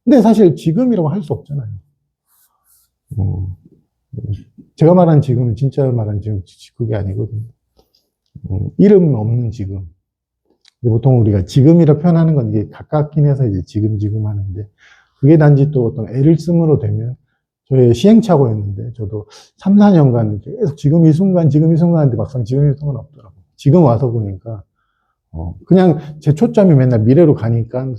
근데 사실 지금이라고 할 수 없잖아요. 어, 제가 말한 지금은 진짜 말한 지금 그게 아니거든요. 이름 없는 지금. 보통 우리가 지금이라 표현하는 건 이게 가깝긴 해서 이제 지금 하는데, 그게 단지 또 어떤 애를 씀으로 되면, 저의 시행착오였는데, 저도 3, 4년간 계속 지금 이 순간 하는데 막상 지금 이 순간 없더라고요. 지금 와서 보니까, 그냥 제 초점이 맨날 미래로 가니까,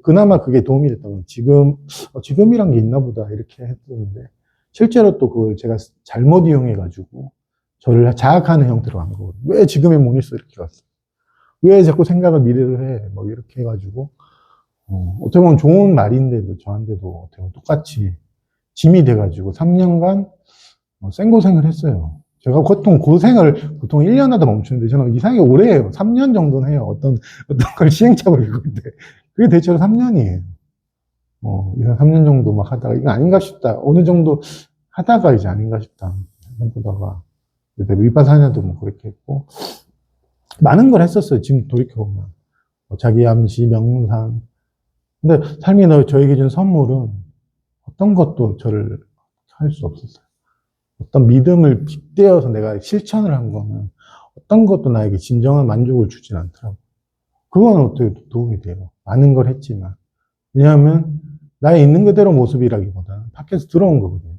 그나마 그게 도움이 됐던 건 지금이란 게 있나 보다, 이렇게 했었는데, 실제로 또 그걸 제가 잘못 이용해가지고, 저를 자학하는 형태로 간 거거든요. 왜 지금에 못 있어? 이렇게 갔어. 왜 자꾸 생각을 미래로 해? 뭐 이렇게 해가지고 어떻게 보면 좋은 말인데도 저한테도 어떻게 보면 똑같이 짐이 돼가지고 3년간 생고생을 했어요. 제가 보통 고생을 보통 1년 하다 멈추는데 저는 이상하게 오래 해요. 3년 정도는 해요. 어떤 걸 시행착오를 겪을 때. 그게 대체로 3년이에요. 이상 3년 정도 막 하다가 이거 아닌가 싶다. 어느 정도 하다가 이제 아닌가 싶다. 해보다가 위파사냐도 뭐 그렇게 했고 많은 걸 했었어요. 지금 돌이켜보면. 자기 암시, 명상. 근데 삶이 저에게 준 선물은 어떤 것도 저를 할 수 없었어요. 어떤 믿음을 빗대어서 내가 실천을 한 거는 어떤 것도 나에게 진정한 만족을 주진 않더라고요. 그건 어떻게 도움이 돼요. 많은 걸 했지만. 왜냐하면 나의 있는 그대로 모습이라기보다 밖에서 들어온 거거든요.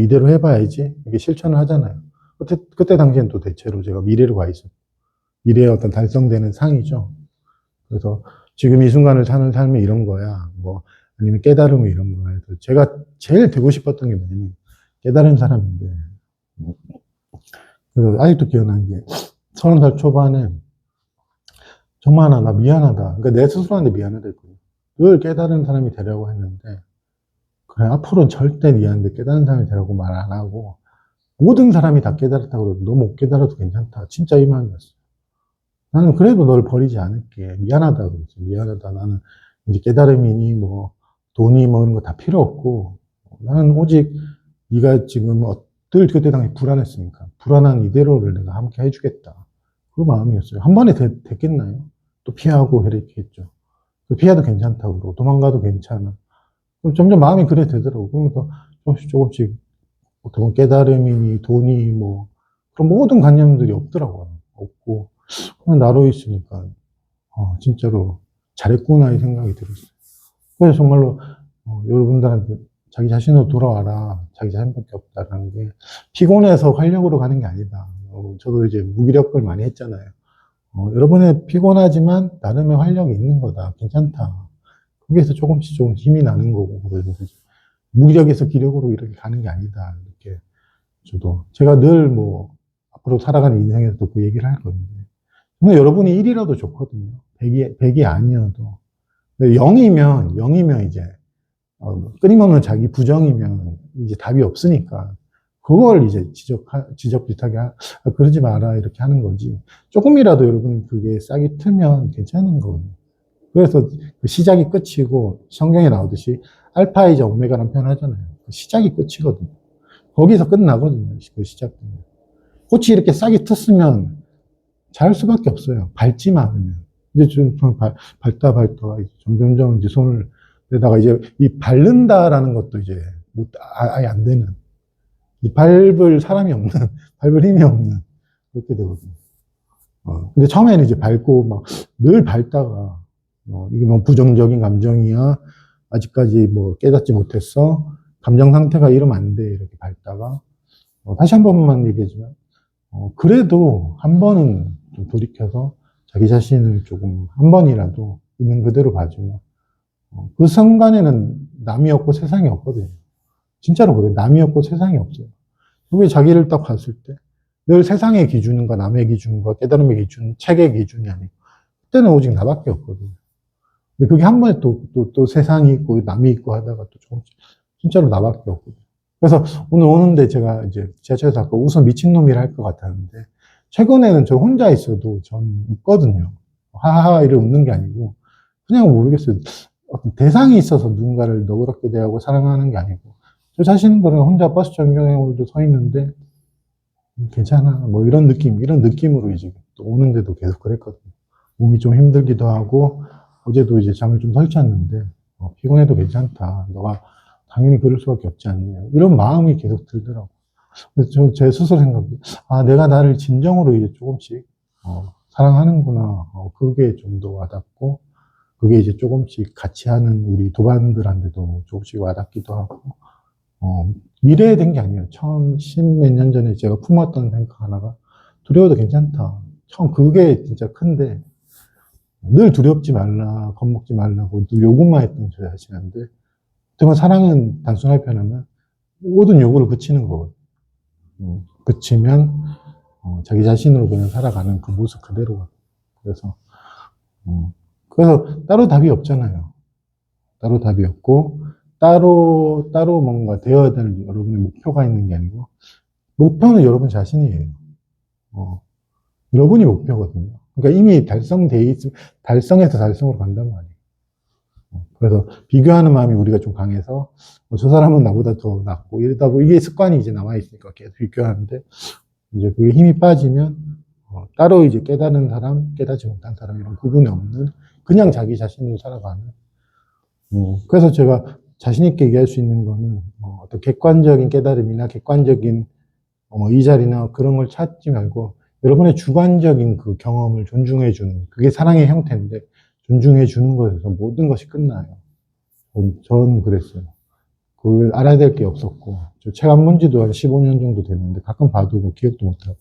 이대로 해봐야지. 이게 실천을 하잖아요. 그때 당시엔 또 대체로 제가 미래로 가 있었고. 미래의 어떤 달성되는 상이죠. 그래서 지금 이 순간을 사는 삶이 이런 거야. 아니면 깨달음이 이런 거야. 그래서 제가 제일 되고 싶었던 게 뭐냐면 깨달은 사람인데. 그래서 아직도 기억나는 게 30살 초반에 정말 나 미안하다. 그러니까 내 스스로한테 미안하다 했거든요. 늘 깨달은 사람이 되려고 했는데 그래 앞으로는 절대 미안한데 깨달은 사람이 되라고 말 안 하고 모든 사람이 다 깨달았다고 그래도 너 못 깨달아도 괜찮다. 진짜 이 마음이었어요. 나는 그래도 널 버리지 않을게. 미안하다 그랬어. 미안하다. 나는 이제 깨달음이니 돈이 이런 거 다 필요 없고 나는 오직 네가 지금 늘 그때 당시 불안했으니까 불안한 이대로를 내가 함께 해주겠다. 그 마음이었어요. 한 번에 됐겠나요? 또 피하고 이렇게 했죠. 피해도 괜찮다고 그러고 도망가도 괜찮아. 그럼 점점 마음이 그래 되더라고. 그러면서 조금씩 어떤 깨달음이니 돈이 그런 모든 관념들이 없더라고요. 없고 그냥 나로 있으니까 진짜로 잘했구나 이 생각이 들었어요. 그래서 정말로 여러분들한테 자기 자신으로 돌아와라. 자기 자신밖에 없다라는 게 피곤해서 활력으로 가는 게 아니다. 저도 이제 무기력을 많이 했잖아요. 여러분의 피곤하지만 나름의 활력이 있는 거다. 괜찮다. 거기에서 조금씩 조금 힘이 나는 거고, 그래서 무기력에서 기력으로 이렇게 가는 게 아니다. 이렇게 저도 제가 늘 뭐 앞으로 살아가는 인생에서도 그 얘기를 할 건데, 근데 여러분이 1이라도 좋거든요. 100이 아니어도. 0이면 이제 끊임없는 자기 부정이면 이제 답이 없으니까 그걸 이제 지적비슷하게 그러지 마라 이렇게 하는 거지. 조금이라도 여러분이 그게 싹이 트면 괜찮은 거거든요. 그래서 그 시작이 끝이고 성경에 나오듯이 알파이자 오메가라는 표현 하잖아요. 그 시작이 끝이거든요. 거기서 끝나거든요. 그 시작되면. 꽃이 이렇게 싹이 텄으면 자랄 수밖에 없어요. 밟지만 않으면. 이제 좀 밟다 점점점 이제 손을 내다가 이제 이 밟는다라는 것도 이제 아예 안 되는. 밟을 사람이 없는, 밟을 힘이 없는 그렇게 되거든요. 근데 처음에는 이제 밟고 막 늘 밟다가 이게 뭐 부정적인 감정이야. 아직까지 뭐 깨닫지 못했어. 감정 상태가 이러면 안 돼. 이렇게 밟다가 다시 한 번만 얘기하지만 그래도 한 번은 좀 돌이켜서 자기 자신을 조금 한 번이라도 있는 그대로 봐주면 그 순간에는 남이 없고 세상이 없거든요. 진짜로 그래요. 남이 없고 세상이 없어요. 그게 자기를 딱 봤을 때 늘 세상의 기준과 남의 기준과 깨달음의 기준, 책의 기준이 아니고 그때는 오직 나밖에 없거든요. 근데 그게 한 번에 또 세상이 있고 남이 있고 하다가 또 조금씩 진짜로 나밖에 없거든요. 그래서 오늘 오는데 제가 이제 지하철에서 아까 웃어 미친놈이라 할 것 같았는데 최근에는 저 혼자 있어도 전 웃거든요. 하하하 이렇게 웃는 게 아니고 그냥 모르겠어요. 어떤 대상이 있어서 누군가를 너그럽게 대하고 사랑하는 게 아니고 저 자신은 그런 혼자 버스 정류장으로도 서 있는데 괜찮아 뭐 이런 느낌으로 이제 또 오는데도 계속 그랬거든요. 몸이 좀 힘들기도 하고 어제도 이제 잠을 좀 설쳤는데 피곤해도 괜찮다. 너가 당연히 그럴 수밖에 없지 않냐. 이런 마음이 계속 들더라고요. 그래서 제 스스로 생각이 내가 나를 진정으로 이제 조금씩 사랑하는구나. 그게 좀 더 와닿고 그게 이제 조금씩 같이 하는 우리 도반들한테도 조금씩 와닿기도 하고 미래에 된 게 아니에요. 처음 10몇 년 전에 제가 품었던 생각 하나가 두려워도 괜찮다. 처음 그게 진짜 큰데 늘 두렵지 말라, 겁먹지 말라고 요구만 했던 저 자신인데 정말 사랑은 단순하게 표현하면 모든 요구를 그치는 거거든요. 그치면 자기 자신으로 그냥 살아가는 그 모습 그대로. 그래서 따로 답이 없잖아요. 따로 답이 없고 따로 뭔가 되어야 될 여러분의 목표가 있는 게 아니고 목표는 여러분 자신이에요. 여러분이 목표거든요. 그러니까 이미 달성돼 있으면 달성해서 달성으로 간단 말이에요. 그래서 비교하는 마음이 우리가 좀 강해서 저 사람은 나보다 더 낫고 이러다 보니 이게 습관이 이제 남아있으니까 계속 비교하는데 이제 그게 힘이 빠지면 따로 이제 깨달은 사람, 깨닫지 못한 사람 이런 구분이 없는 그냥 자기 자신으로 살아가는 그래서 제가 자신있게 얘기할 수 있는 거는 어떤 객관적인 깨달음이나 객관적인 이 자리나 그런 걸 찾지 말고 여러분의 주관적인 그 경험을 존중해주는 그게 사랑의 형태인데 존중해주는 것에서 모든 것이 끝나요. 저는 그랬어요. 그걸 알아야 될 게 없었고 저 책 안 본 지도 한 15년 정도 됐는데 가끔 봐도 뭐 기억도 못하고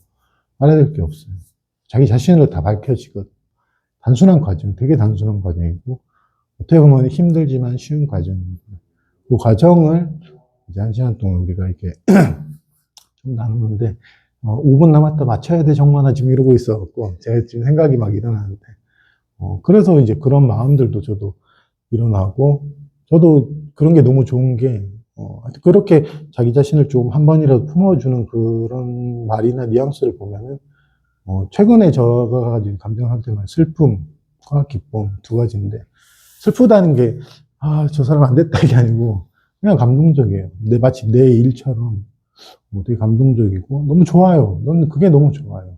알아야 될 게 없어요. 자기 자신을 다 밝혀지거든. 단순한 과정, 되게 단순한 과정이고 어떻게 보면 힘들지만 쉬운 과정입니다. 그 과정을 이제 1시간 동안 우리가 이렇게 좀 나누는데 5분 남았다 맞춰야 돼 정만아 지금 이러고 있어갖고 제가 지금 생각이 막 일어나는데 그래서 이제 그런 마음들도 저도 일어나고 저도 그런 게 너무 좋은 게 그렇게 자기 자신을 좀 한 번이라도 품어주는 그런 말이나 뉘앙스를 보면은 최근에 저가 가진 감정 상태는 슬픔과 기쁨 두 가지인데 슬프다는 게 저 사람 안 됐다 이게 아니고 그냥 감동적이에요. 마치 내 일처럼 되게 감동적이고 너무 좋아요. 그게 너무 좋아요.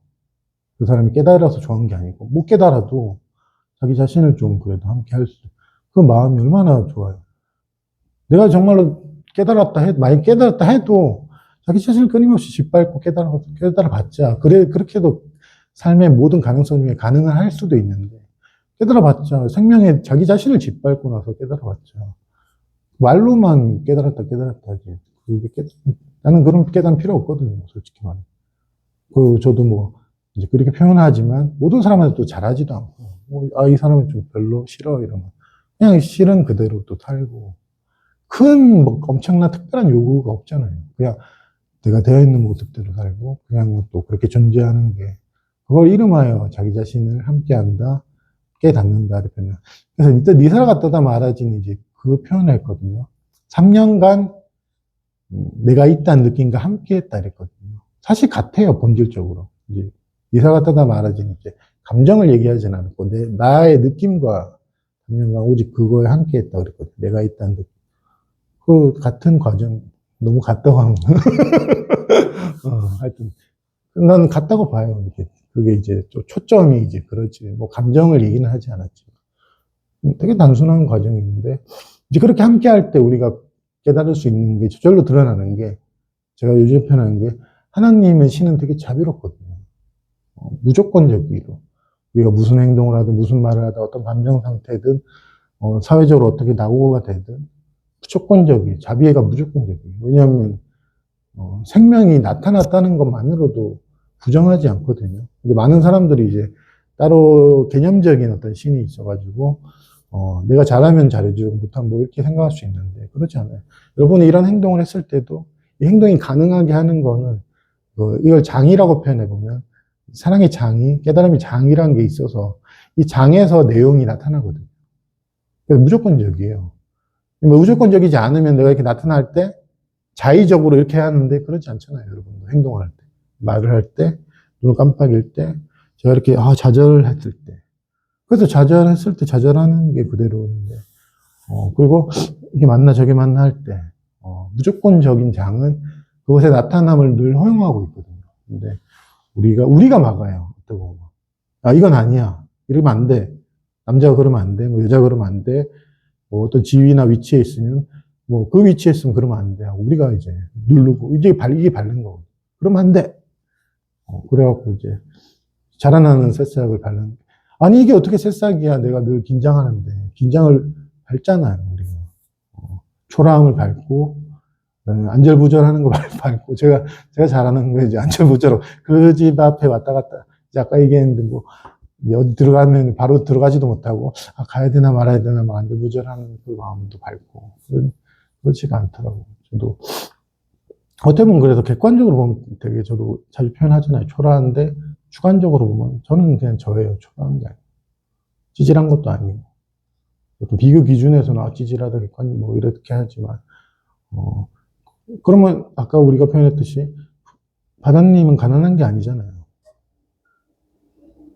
그 사람이 깨달아서 좋아하는 게 아니고 못 깨달아도 자기 자신을 좀 그래도 함께 할 수, 그 마음이 얼마나 좋아요. 내가 정말로 많이 깨달았다 해도 자기 자신을 끊임없이 짓밟고 깨달아봤자, 그렇게도 삶의 모든 가능성 중에 가능을 할 수도 있는데, 깨달아봤자, 생명의 자기 자신을 짓밟고 나서 깨달아봤자, 말로만 깨달았다 하지. 나는 그런 깨달음 필요 없거든요, 솔직히 말해. 그, 저도 뭐, 이제 그렇게 표현하지만, 모든 사람한테 또 잘하지도 않고, 이 사람은 좀 별로 싫어, 이러면. 그냥 싫은 그대로 또 살고, 뭐, 엄청난 특별한 요구가 없잖아요. 그냥 내가 되어 있는 모습대로 살고, 그냥 또 그렇게 존재하는 게, 그걸 이름하여 자기 자신을 함께한다, 깨닫는다, 이렇게. 그래서 일단 니사라 갖다다 말하진 이제 그 표현을 했거든요. 3년간 내가 있다는 느낌과 함께 했다, 이랬거든요. 사실 같아요, 본질적으로. 이제 니사라 갖다다 말하진 이제 감정을 얘기하진 않았고, 나의 느낌과 3년간 오직 그거에 함께 했다, 그랬거든요. 내가 있다는 느낌. 그 같은 과정, 너무 같다고 하면. 하여튼. 난 같다고 봐요, 이게. 그게 이제 초점이 이제 그렇지. 뭐 감정을 얘기는 하지 않았지. 되게 단순한 과정인데, 이제 그렇게 함께 할 때 우리가 깨달을 수 있는 게 저절로 드러나는 게, 제가 요즘 표현하는 게, 하나님의 신은 되게 자비롭거든요. 무조건적으로. 우리가 무슨 행동을 하든, 무슨 말을 하든, 어떤 감정 상태든, 사회적으로 어떻게 낙오가 되든, 무조건적이에요. 자비가 무조건적이에요. 왜냐하면, 생명이 나타났다는 것만으로도 부정하지 않거든요. 근데 많은 사람들이 이제 따로 개념적인 어떤 신이 있어가지고, 내가 잘하면 잘해주고 못하면 뭐 이렇게 생각할 수 있는데, 그렇지 않아요. 여러분이 이런 행동을 했을 때도, 이 행동이 가능하게 하는 거는, 이걸 장이라고 표현해보면, 사랑의 장이, 깨달음의 장이라는 게 있어서, 이 장에서 내용이 나타나거든요. 그래서 무조건적이에요. 뭐 무조건적이지 않으면 내가 이렇게 나타날 때, 자의적으로 이렇게 하는데, 그렇지 않잖아요, 여러분도. 행동을 할 때. 말을 할 때, 눈을 깜빡일 때, 제가 이렇게, 좌절했을 때. 그래서 좌절했을 때 좌절하는 게 그대로인데, 그리고 이게 맞나 저게 맞나 할 때, 무조건적인 장은 그것의 나타남을 늘 허용하고 있거든요. 근데 우리가 막아요. 어떻게 보면. 이건 아니야. 이러면 안 돼. 남자가 그러면 안 돼. 뭐 여자가 그러면 안 돼. 뭐 어떤 지위나 위치에 있으면, 뭐 그 위치에 있으면 그러면 안 돼. 하고 우리가 이제 누르고, 이게 바른 거거든요. 그러면 안 돼. 그래갖고 이제 자라나는 새싹을 밟는. 아니, 이게 어떻게 새싹이야. 내가 늘 긴장하는데. 긴장을 밟잖아요, 우리가. 초라함을 밟고, 안절부절하는 거 밟고, 제가 잘하는 거 이제 안절부절하고, 그 집 앞에 왔다 갔다, 이제 아까 얘기했는데, 뭐, 어디 들어가면 바로 들어가지도 못하고, 가야 되나 말아야 되나, 막 안절부절하는 그 마음도 밟고, 그렇지가 않더라고요. 저도, 어떻게 보면 그래서 객관적으로 보면 되게 저도 자주 표현하잖아요. 초라한데, 주관적으로 보면 저는 그냥 저예요. 초라한 게 아니고. 찌질한 것도 아니고. 비교 기준에서는 찌질하다, 객관, 뭐, 이렇게 하지만, 그러면 아까 우리가 표현했듯이, 바다님은 가난한 게 아니잖아요.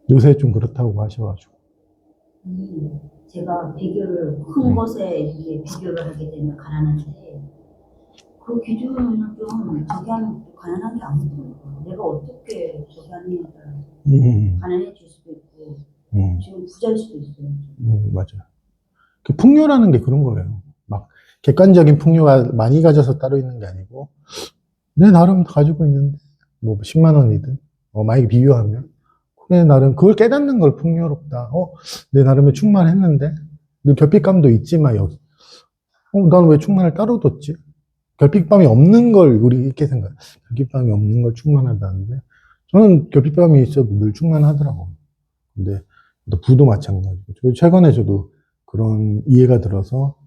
요새 좀 그렇다고 하셔가지고. 제가 비교를, 큰 것에 이렇게 비교를 하게 되면 가난한데, 그 기준은 좀 저기 하면 가난한 게 아니더라고요. 내가 어떻게 저기 하느냐에 따라서 가난해질 수도 있고, 지금 부자일 수도 있어요. 맞아요. 그 풍요라는 게 그런 거예요. 막 객관적인 풍요가 많이 가져서 따로 있는 게 아니고, 내 나름 가지고 있는데, 뭐 10만 원이든, 만약에 비교하면, 내 나름 그걸 깨닫는 걸 풍요롭다. 내 나름에 충만했는데, 늘 결핍감도 있지만 여기, 나는 왜 충만을 따로 뒀지? 결핍감이 없는 걸 우리 이렇게 생각해요. 결핍감이 없는 걸 충만하다는데, 저는 결핍감이 있어도 늘 충만하더라고요. 근데 또 부도 마찬가지고, 최근에 저도 그런 이해가 들어서,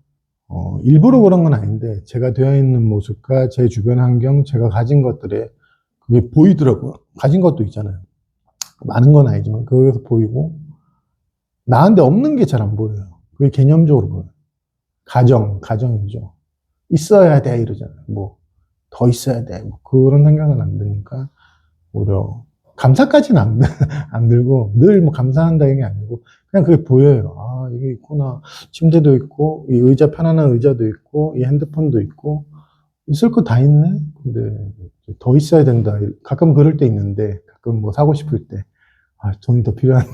일부러 그런 건 아닌데, 제가 되어 있는 모습과 제 주변 환경, 제가 가진 것들에 그게 보이더라고요. 가진 것도 있잖아요. 많은 건 아니지만, 그거에서 보이고, 나한테 없는 게 잘 안 보여요. 그게 개념적으로 보여요. 가정이죠. 있어야 돼, 이러잖아요. 뭐, 더 있어야 돼. 뭐 그런 생각은 안 드니까, 오히려, 감사까지는 안 들고, 늘 뭐 감사한다 이게 아니고, 그냥 그게 보여요. 이게 있구나. 침대도 있고, 이 편안한 의자도 있고, 이 핸드폰도 있고, 있을 거 다 있네? 근데, 더 있어야 된다. 가끔 그럴 때 있는데, 가끔 뭐 사고 싶을 때, 돈이 더 필요한데.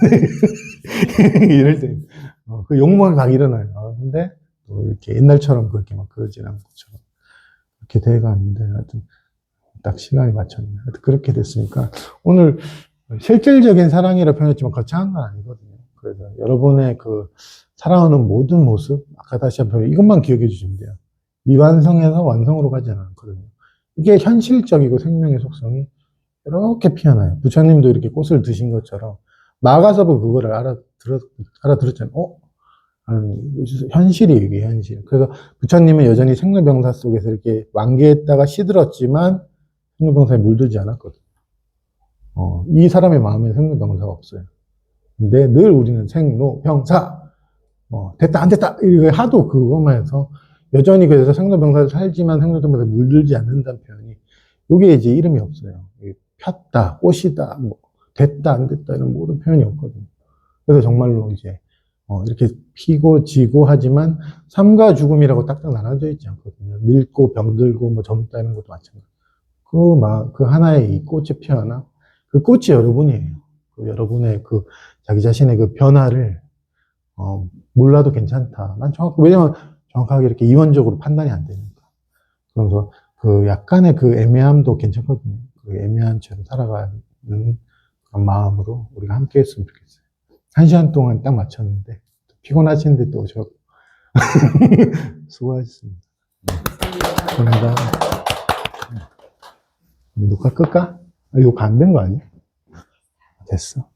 이럴 때, 그 욕망이 막 일어나요. 근데, 또 이렇게 옛날처럼 그렇게 막 그러진 않고, 그렇게 돼가는데, 하여튼, 딱 시간이 맞췄네. 하여튼 그렇게 됐으니까, 오늘 실질적인 사랑이라 표현했지만 거창한 건 아니거든요. 그래서 여러분의 그 살아오는 모든 모습, 아까 다시 한번 이것만 기억해 주시면 돼요. 미완성에서 완성으로 가지 않거든요. 이게 현실적이고 생명의 속성이 이렇게 피어나요. 부처님도 이렇게 꽃을 드신 것처럼 마가서도 그거를 알아들었잖아요. 현실이 이게 현실. 그래서 부처님은 여전히 생로병사 속에서 이렇게 완계했다가 시들었지만 생로병사에 물들지 않았거든요. 이 사람의 마음에 생로병사가 없어요. 근데 늘 우리는 생로병사, 됐다, 안 됐다, 이거 하도 그것만 해서 여전히 그래서 생로병사를 살지만 생로병사에 물들지 않는다는 표현이 이게 이제 이름이 없어요. 폈다, 꽃이다, 뭐, 됐다, 안 됐다, 이런 모든 표현이 없거든요. 그래서 정말로 이제, 이렇게 피고 지고 하지만 삶과 죽음이라고 딱딱 나눠져 있지 않거든요. 늙고 병들고 뭐 젊다 이런 것도 마찬가지예요. 그 하나의 이 꽃이 피어나, 그 꽃이 여러분이에요. 여러분의 그 자기 자신의 그 변화를, 몰라도 괜찮다. 왜냐면 정확하게 이렇게 이원적으로 판단이 안 되니까. 그래서 그 약간의 그 애매함도 괜찮거든요. 그 애매한 채로 살아가는 그런 마음으로 우리가 함께 했으면 좋겠어요. 1시간 동안 딱 맞췄는데, 피곤하신데 또 오셔서 수고하셨습니다. 감사합니다. 녹화 끌까? 이거 안 된 거 아니야? 됐어.